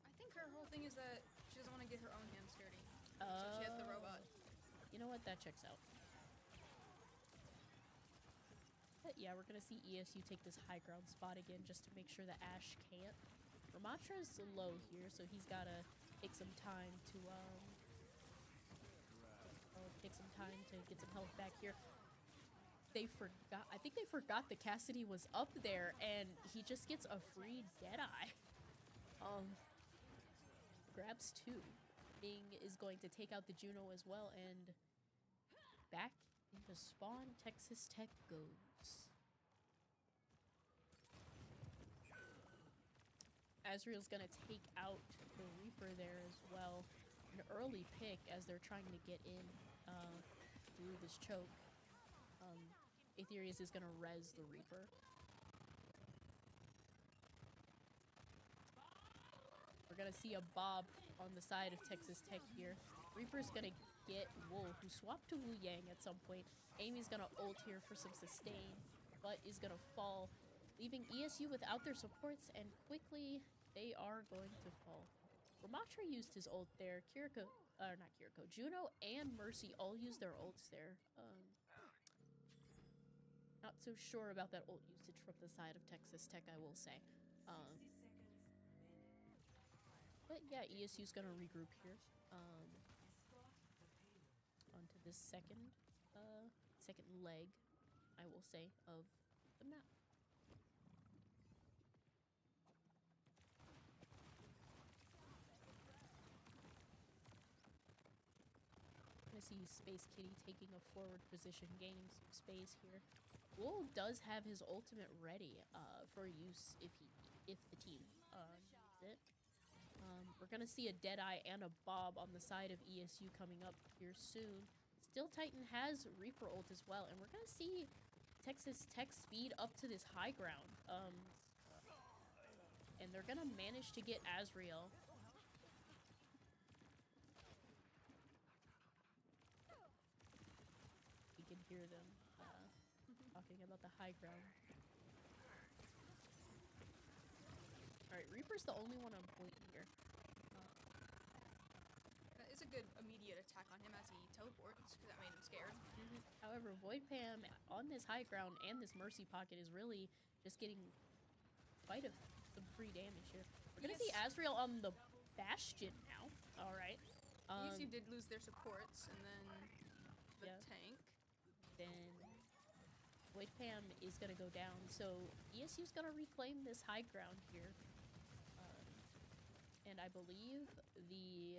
I think her whole thing is that she doesn't want to get her own hands dirty. So she has the robot. You know what? That checks out. But yeah, we're gonna see ESU take this high ground spot again just to make sure that Ash can't. Ramatra's low here, so he's gotta take some time to get some health back here. They forgot. I think they forgot the Cassidy was up there, and he just gets a free Deadeye. Grabs two. Ming is going to take out the Juno as well, and back into spawn, Texas Tech goes. Azrael's gonna take out the Reaper there as well. An early pick as they're trying to get in through this choke. Aetherius is gonna res the Reaper. We're gonna see a Bob on the side of Texas Tech here. Reaper's gonna get Wool, who swapped to Wu Yang at some point. Amy's gonna ult here for some sustain, but is gonna fall, leaving ESU without their supports, and quickly they are going to fall. Ramatra used his ult there. Not Kiriko, Juno and Mercy all used their ults there. Not so sure about that ult usage from the side of Texas Tech, I will say. But yeah, ESU's gonna regroup here. Onto this second leg, I will say, of the map. see Space Kitty taking a forward position, gaining some space here. Wool does have his ultimate ready for use if the team needs it. We're gonna see a Deadeye and a Bob on the side of ESU coming up here soon. Still Titan has Reaper ult as well, and we're gonna see Texas Tech speed up to this high ground. And they're gonna manage to get Azriel. You can hear them talking about the high ground. Alright, Reaper's the only one on point here. That is a good immediate attack on him as he teleports, because that made him scared. However, Void Pam on this high ground and this Mercy Pocket is really just getting quite some free damage here. We're gonna see Azriel on the Bastion now. Alright. ESU did lose their supports, and then the tank. Then Void Pam is gonna go down, so ESU's gonna reclaim this high ground here. And I believe the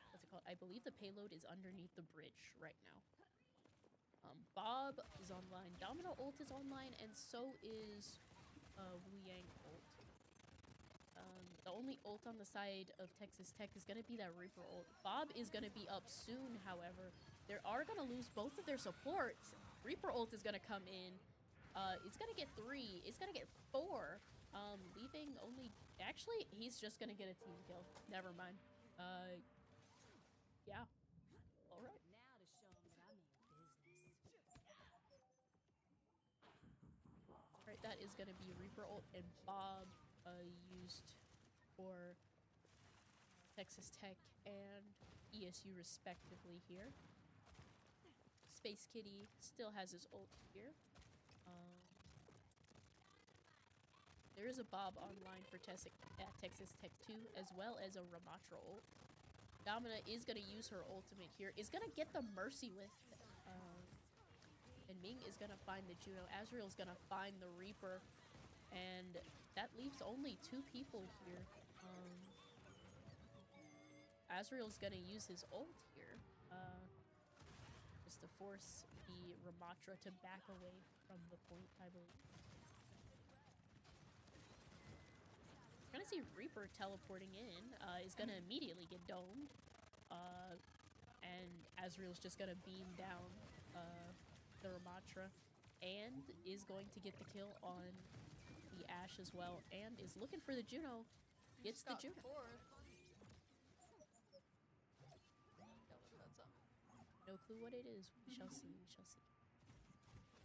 what's it called? I believe the payload is underneath the bridge right now. Bob is online, Domino ult is online, and so is Wu Yang ult. The only ult on the side of Texas Tech is gonna be that Reaper ult. Bob is gonna be up soon, however. They are gonna lose both of their supports. Reaper ult is gonna come in. It's gonna get 3. It's gonna get 4. Leaving only... Actually, he's just gonna get a team kill. Never mind. Yeah. Alright. Now to show them that I mean business. Alright, that is gonna be Reaper ult and Bob used for Texas Tech and ESU respectively here. Space Kitty still has his ult here. There is a Bob online for Texas Tech 2, as well as a Ramatra ult. Domina is going to use her ultimate here, is going to get the Mercy with, and Ming is going to find the Juno. Azriel is going to find the Reaper, and that leaves only 2 people here. Azriel's going to use his ult here, just to force the Ramatra to back away from the point, I believe. We're gonna see Reaper teleporting in, is gonna immediately get domed, and Azriel's just gonna beam down the Ramatra, and is going to get the kill on the Ashe as well, and is looking for the Juno, gets the Juno. No clue what it is. We shall see. We shall see.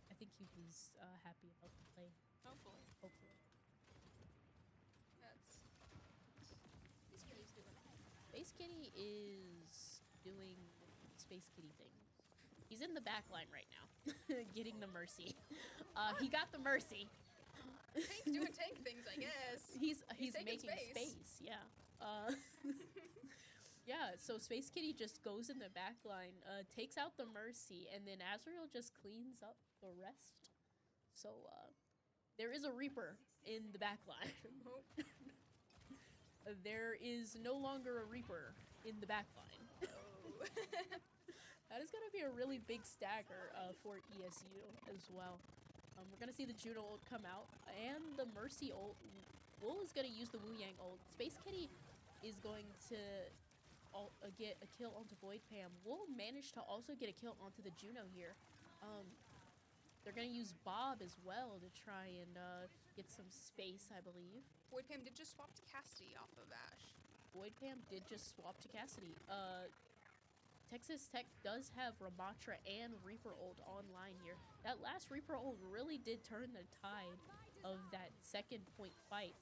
I think he was happy about the play. Hopefully. Hopefully. Space Kitty is doing Space Kitty things. He's in the back line right now, getting the Mercy. He got the Mercy. Tank doing tank things, I guess. He's making space. Yeah. Yeah. So Space Kitty just goes in the back line, takes out the Mercy, and then Azriel just cleans up the rest. So there is a Reaper in the back line. There is no longer a Reaper in the backline. Oh. That is going to be a really big stagger for ESU as well. We're going to see the Juno ult come out, and the Mercy ult. Wool is going to use the Wu Yang ult. Space Kitty is going to get a kill onto Void Pam. Wool managed to also get a kill onto the Juno here. They're going to use Bob as well to try and get some space, I believe. Void Pam did just swap to Cassidy off of Ashe. Void Pam did just swap to Cassidy. Texas Tech does have Ramatra and Reaper ult online here. That last Reaper ult really did turn the tide of that second point fight.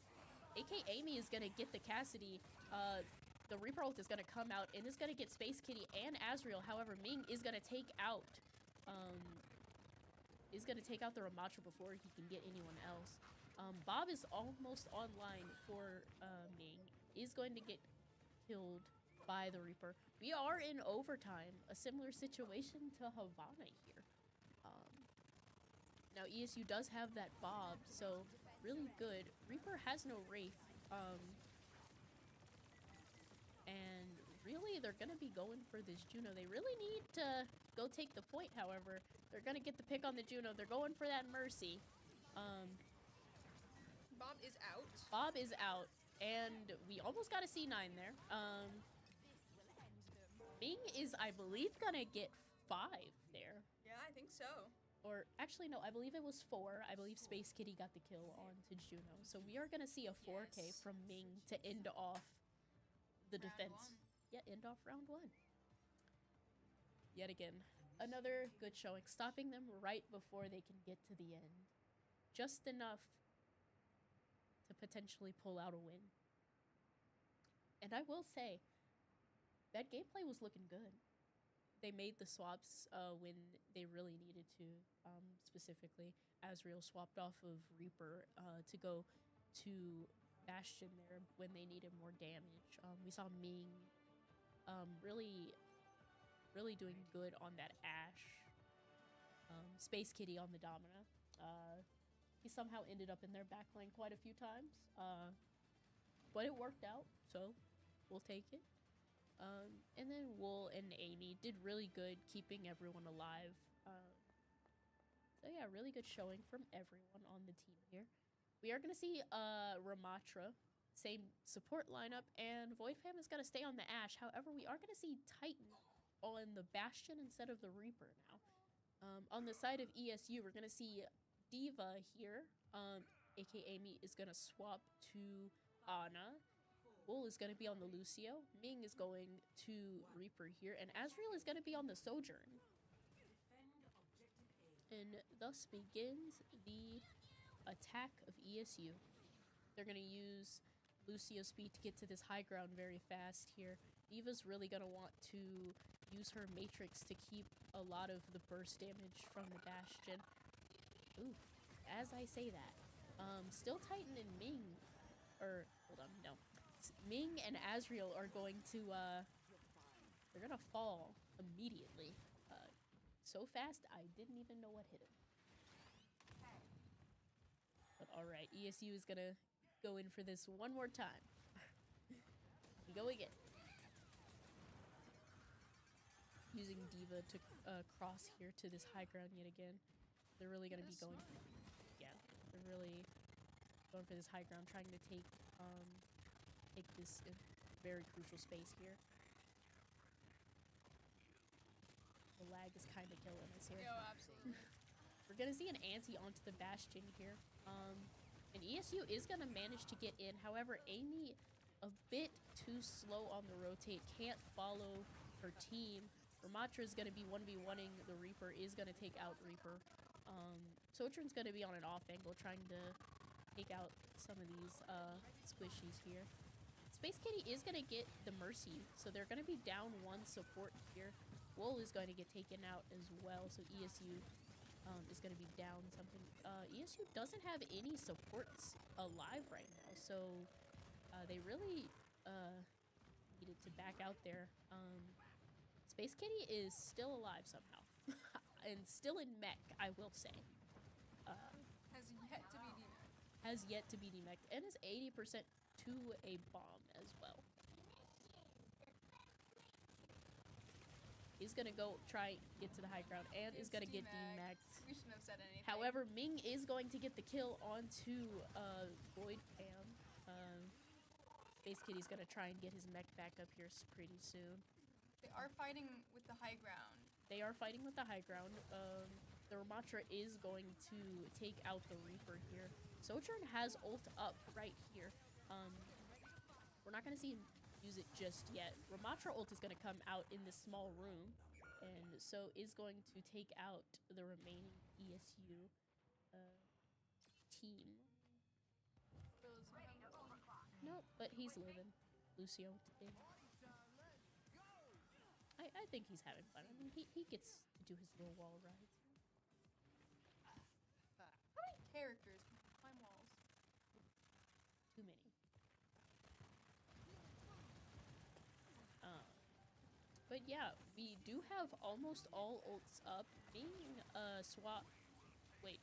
AK Amy is going to get the Cassidy. The Reaper ult is going to come out and is going to get Space Kitty and Azriel. However, Ming is going to take out the Ramatra before he can get anyone else. Bob is almost online for Ming. Is going to get killed by the Reaper. We are in overtime, a similar situation to Havana here. Now ESU does have that Bob, so really good. Reaper has no Wraith, and really, they're going to be going for this Juno. They really need to go take the point, however. They're going to get the pick on the Juno. They're going for that Mercy. Bob is out. Bob is out, and we almost got a C9 there. Ming is, I believe, going to get 5 there. Yeah, I think so. Or, actually, no, I believe it was 4. I believe Space Kitty got the kill onto Juno. So we are going to see a 4K from Ming to end off the defense. Yeah, end off round 1. Yet again, another good showing, stopping them right before they can get to the end. Just enough to potentially pull out a win. And I will say, that gameplay was looking good. They made the swaps when they really needed to. Specifically, Azrael swapped off of Reaper to go to Bastion there when they needed more damage. We saw Ming really doing good on that Ashe. Space Kitty on the Domina. He somehow ended up in their backline quite a few times. But it worked out, so we'll take it. And then Wool and Amy did really good keeping everyone alive. So yeah, really good showing from everyone on the team here. We are going to see Ramatra, same support lineup, and Void Fam is going to stay on the Ashe. However, we are going to see Titan on the Bastion instead of the Reaper now. On the side of ESU, we're going to see Diva here, aka Amy, is going to swap to Ana. Wool is going to be on the Lucio. Ming is going to Reaper here. And Azrael is going to be on the Sojourn. And thus begins the attack of ESU. They're going to use Lucio speed to get to this high ground very fast here. Diva's really going to want to use her Matrix to keep a lot of the burst damage from the Bastion. Ooh, as I say that. Still Titan and Ming, or, hold on, no. Ming and Azrael are going to, they're gonna fall immediately. So fast, I didn't even know what hit him. But alright, ESU is gonna go in for this one more time. We go again. Using Diva to cross here to this high ground yet again. They're really gonna be going, yeah, they're really going for this high ground, trying to take this very crucial space here. The lag is kind of killing us here. Oh, absolutely. We're gonna see an anti onto the Bastion here. And ESU is gonna manage to get in. However, Amy, a bit too slow on the rotate, can't follow her team. Ramatra is gonna be 1v1ing the Reaper, is gonna take out Reaper. Sojourn's gonna be on an off angle, trying to take out some of these squishies here. Space Kitty is going to get the Mercy, so they're going to be down 1 support here. Wool is going to get taken out as well, so ESU is going to be down something. ESU doesn't have any supports alive right now, so they really needed to back out there. Space Kitty is still alive somehow, and still in mech, I will say. Has yet to be demech. Has yet to be demech, and is 80% to a bomb as well. Is gonna go try get to the high ground and is gonna get demeched. We shouldn't have said anything. However, Ming is going to get the kill onto Void Pam. Space Kitty's gonna try and get his mech back up here pretty soon. They are fighting with the high ground. They are fighting with the high ground. The Ramatra is going to take out the Reaper here. Sojourn has ult up right here. We're not going to see him use it just yet. Ramatra ult is going to come out in this small room, and so is going to take out the remaining ESU team. Nope, but he's living. Lucio today. I think he's having fun. I mean, he gets to do his little wall rides. How many characters can climb walls? Too many. But yeah, we do have almost all ults up. Ming swap. Wait.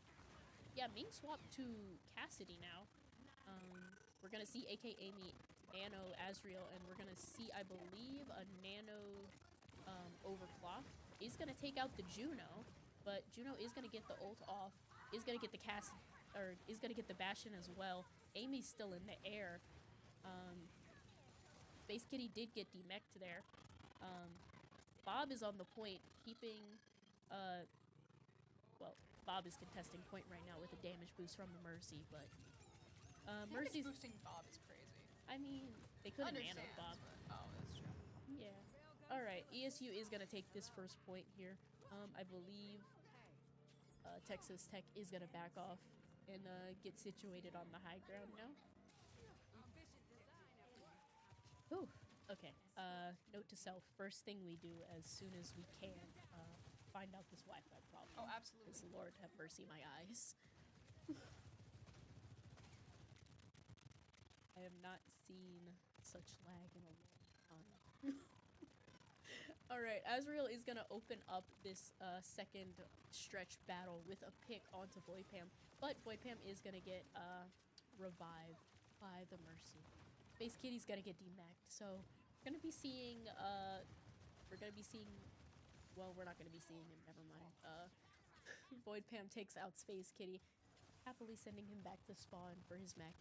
Yeah, Ming swapped to Cassidy now. We're gonna see AK Amy Nano Azriel, and we're gonna see, I believe, a Nano overclock. Is gonna take out the Juno, but Juno is gonna get the ult off, is gonna get the cast, or is gonna get the Bastion as well. Amy's still in the air. Space Kitty did get demeched there. Bob is on the point, keeping, well, Bob is contesting point right now with a damage boost from the Mercy, but Mercy's boosting Bob is crazy. I mean, they could have nanoed Bob. But, oh, that's true. Yeah. All right, ESU is gonna take this first point here. I believe Texas Tech is gonna back off and get situated on the high ground now. Whew. Okay. Note to self: first thing we do as soon as we can, find out this Wi-Fi problem. Oh, absolutely. Because Lord have mercy, my eyes. I have not seen such lag in a long time. Alright, Azriel is gonna open up this second stretch battle with a pick onto Voidpam, but Voidpam is gonna get revived by the Mercy. Space Kitty's gonna get demeched, so we're gonna be seeing, well, we're not gonna be seeing him, never mind. Voidpam takes out Space Kitty, happily sending him back to spawn for his mech.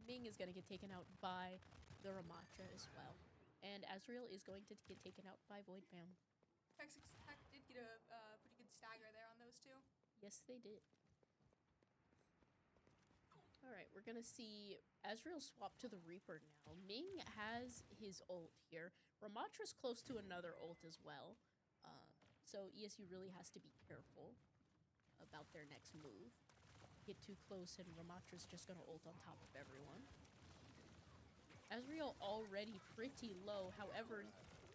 Ming is gonna get taken out by the Ramatra as well. And Azriel is going to get taken out by Voidpam. Texas Tech did get a pretty good stagger there on those two. Yes, they did. Alright, we're gonna see Azriel swap to the Reaper now. Ming has his ult here. Ramatra's close to another ult as well. So ESU really has to be careful about their next move. Get too close and Ramatra's just gonna ult on top of everyone. Azriel already pretty low, however,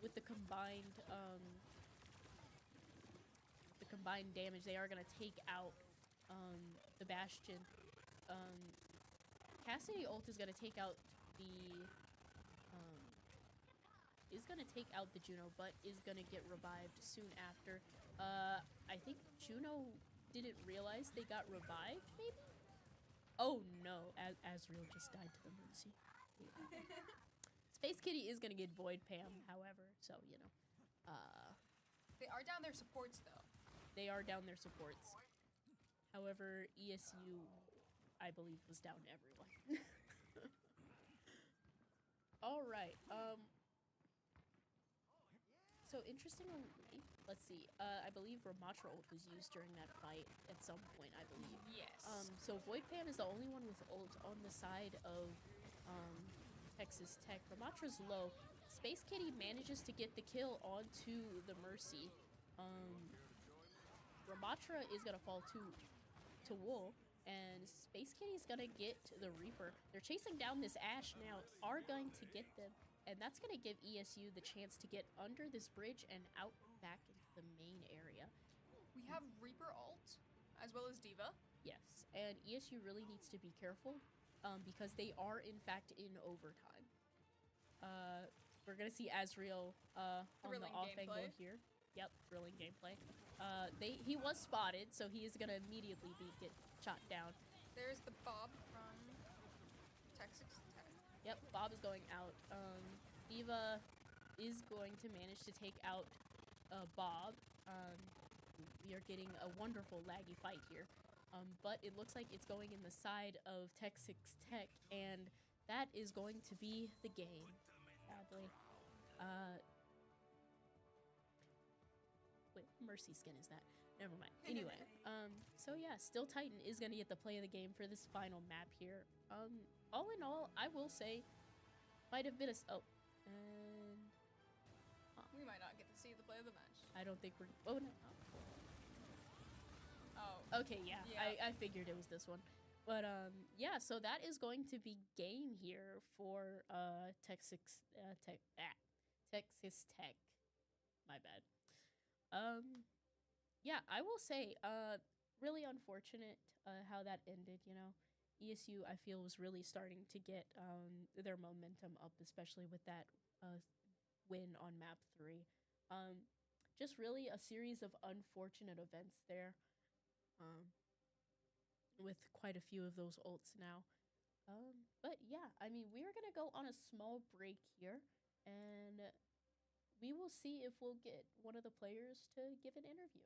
with the combined damage, they are gonna take out the Bastion. Cassidy ult is gonna take out the Juno, but is gonna get revived soon after. I think Juno didn't realize they got revived, maybe? Oh no, Azriel just died to the Mercy. Space Kitty is gonna get Voidpam, however, so, you know. They are down their supports, though. They are down their supports. However, ESU, I believe, was down everyone. Alright, so interestingly, let's see, I believe Ramatra ult was used during that fight at some point, I believe. Yes. So Voidpam is the only one with ult on the side of Texas Tech. Ramatra's low. Space Kitty manages to get the kill onto the Mercy. Ramatra is gonna fall to Wool, and Space Kitty's gonna get the Reaper. They're chasing down this Ashe now, are going to get them, and that's gonna give ESU the chance to get under this bridge and out back into the main area. We have Reaper ult, as well as Diva. Yes, and ESU really needs to be careful, because they are, in fact, in overtime. We're gonna see Azriel on the off angle here. Yep, thrilling gameplay. He was spotted, so he is gonna immediately get shot down. There's the Bob from Texas Tech. Yep, Bob is going out. Diva is going to manage to take out Bob. We are getting a wonderful laggy fight here. But it looks like it's going in the side of Texas Tech, and that is going to be the game, sadly. Wait, Mercy skin is that? Never mind. Anyway, so yeah, still Titan is gonna get the play of the game for this final map here. All in all, I will say, might have been a we might not get to see the play of the match. I don't think we're. Oh no. Oh. Okay, yeah. I figured it was this one. But yeah, so that is going to be game here for Texas Tech. Texas Tech. My bad. Yeah, I will say, really unfortunate how that ended, you know. ESU, I feel, was really starting to get their momentum up, especially with that win on map 3. Just really a series of unfortunate events there, with quite a few of those ults now. But yeah, I mean, we are gonna go on a small break here, and we will see if we'll get one of the players to give an interview.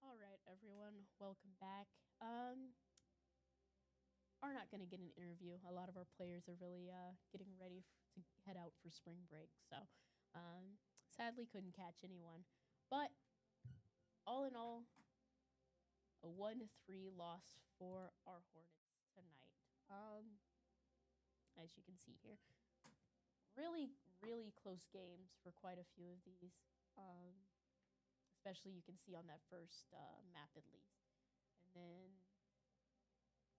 All right, everyone, welcome back. Are not going to get an interview. A lot of our players are really getting ready to head out for spring break, so um, sadly couldn't catch anyone. But all in all, a 1-3 loss for our Hornets tonight. As you can see here, really, really close games for quite a few of these. Um, Especially you can see on that first map at least, and then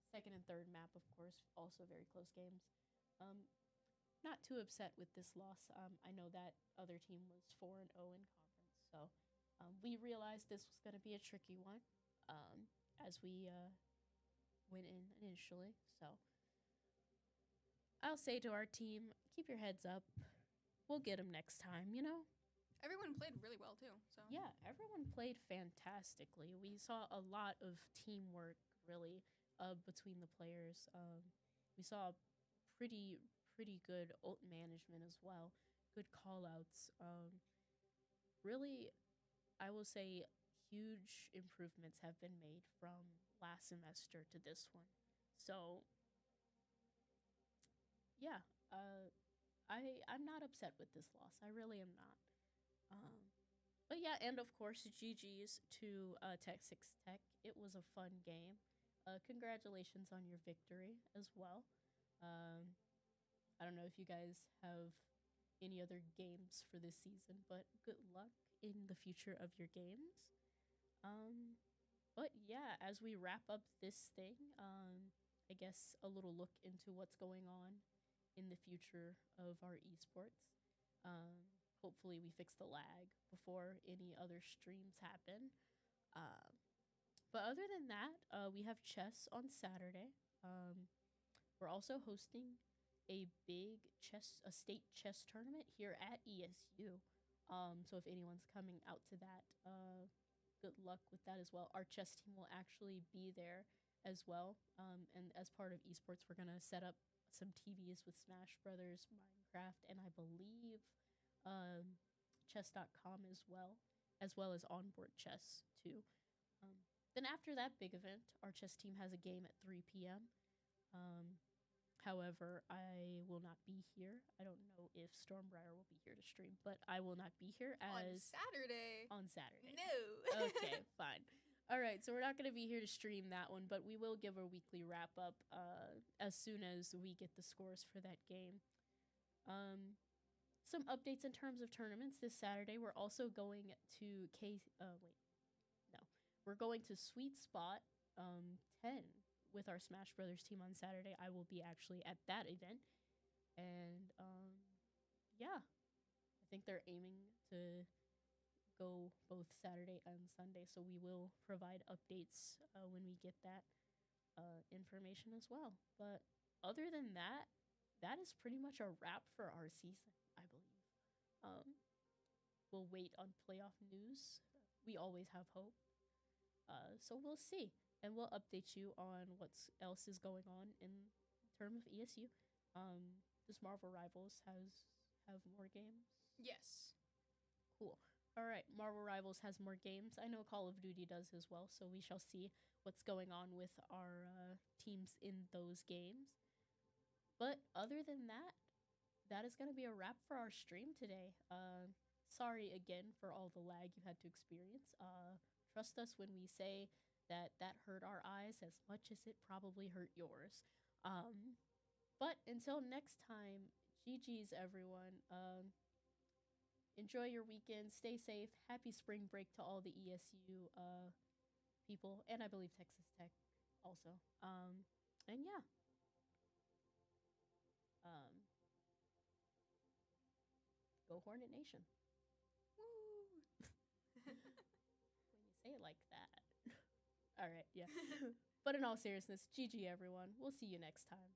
second and third map, of course, also very close games. Um, Not too upset with this loss. I know that other team was 4-0 in conference, so we realized this was going to be a tricky one as we went in initially. So I'll say to our team, keep your heads up. We'll get them next time, you know? Everyone played really well too. So Yeah, everyone played fantastically. We saw a lot of teamwork, really, between the players. We saw pretty pretty good ult management as well. Good call outs. Really, I will say huge improvements have been made from last semester to this one. So yeah, I'm not upset with this loss. I really am not. Um, but yeah, and of course, GG's to Tech 6 Tech. It was a fun game. Congratulations on your victory as well. Um, I don't know if you guys have any other games for this season, but good luck in the future of your games. Um, but yeah, as we wrap up this thing, I guess a little look into what's going on in the future of our esports. Hopefully, we fix the lag before any other streams happen. Um, but other than that, we have chess on Saturday. We're also hosting a state chess tournament here at ESU. So if anyone's coming out to that, good luck with that as well. Our chess team will actually be there as well. And as part of esports, we're gonna set up some TVs with Smash Brothers, Minecraft, and I believe chess.com as well as onboard chess too. Then after that big event, our chess team has a game at 3 p.m. However, I will not be here. I don't know if Stormbriar will be here to stream, but I will not be here on Saturday. On Saturday. No. Okay, fine. All right, so we're not going to be here to stream that one, but we will give a weekly wrap up as soon as we get the scores for that game. Some updates in terms of tournaments this Saturday. We're also going to we're going to Sweet Spot 10 with our Smash Brothers team on Saturday. I will be actually at that event. And yeah, I think they're aiming to go both Saturday and Sunday. So we will provide updates when we get that information as well. But other than that, that is pretty much a wrap for our season, I believe. We'll wait on playoff news. We always have hope. So we'll see. And we'll update you on what else is going on in terms of ESU. Does Marvel Rivals have more games? Yes. Cool. All right, Marvel Rivals has more games. I know Call of Duty does as well, so we shall see what's going on with our teams in those games. But other than that, that is going to be a wrap for our stream today. Sorry again for all the lag you had to experience. Trust us when we say that hurt our eyes as much as it probably hurt yours. But until next time, GG's everyone. Enjoy your weekend. Stay safe. Happy spring break to all the ESU people, and I believe Texas Tech also. And yeah. Go Hornet Nation. Woo! When you say it like that. All right, yeah. But in all seriousness, GG everyone. We'll see you next time.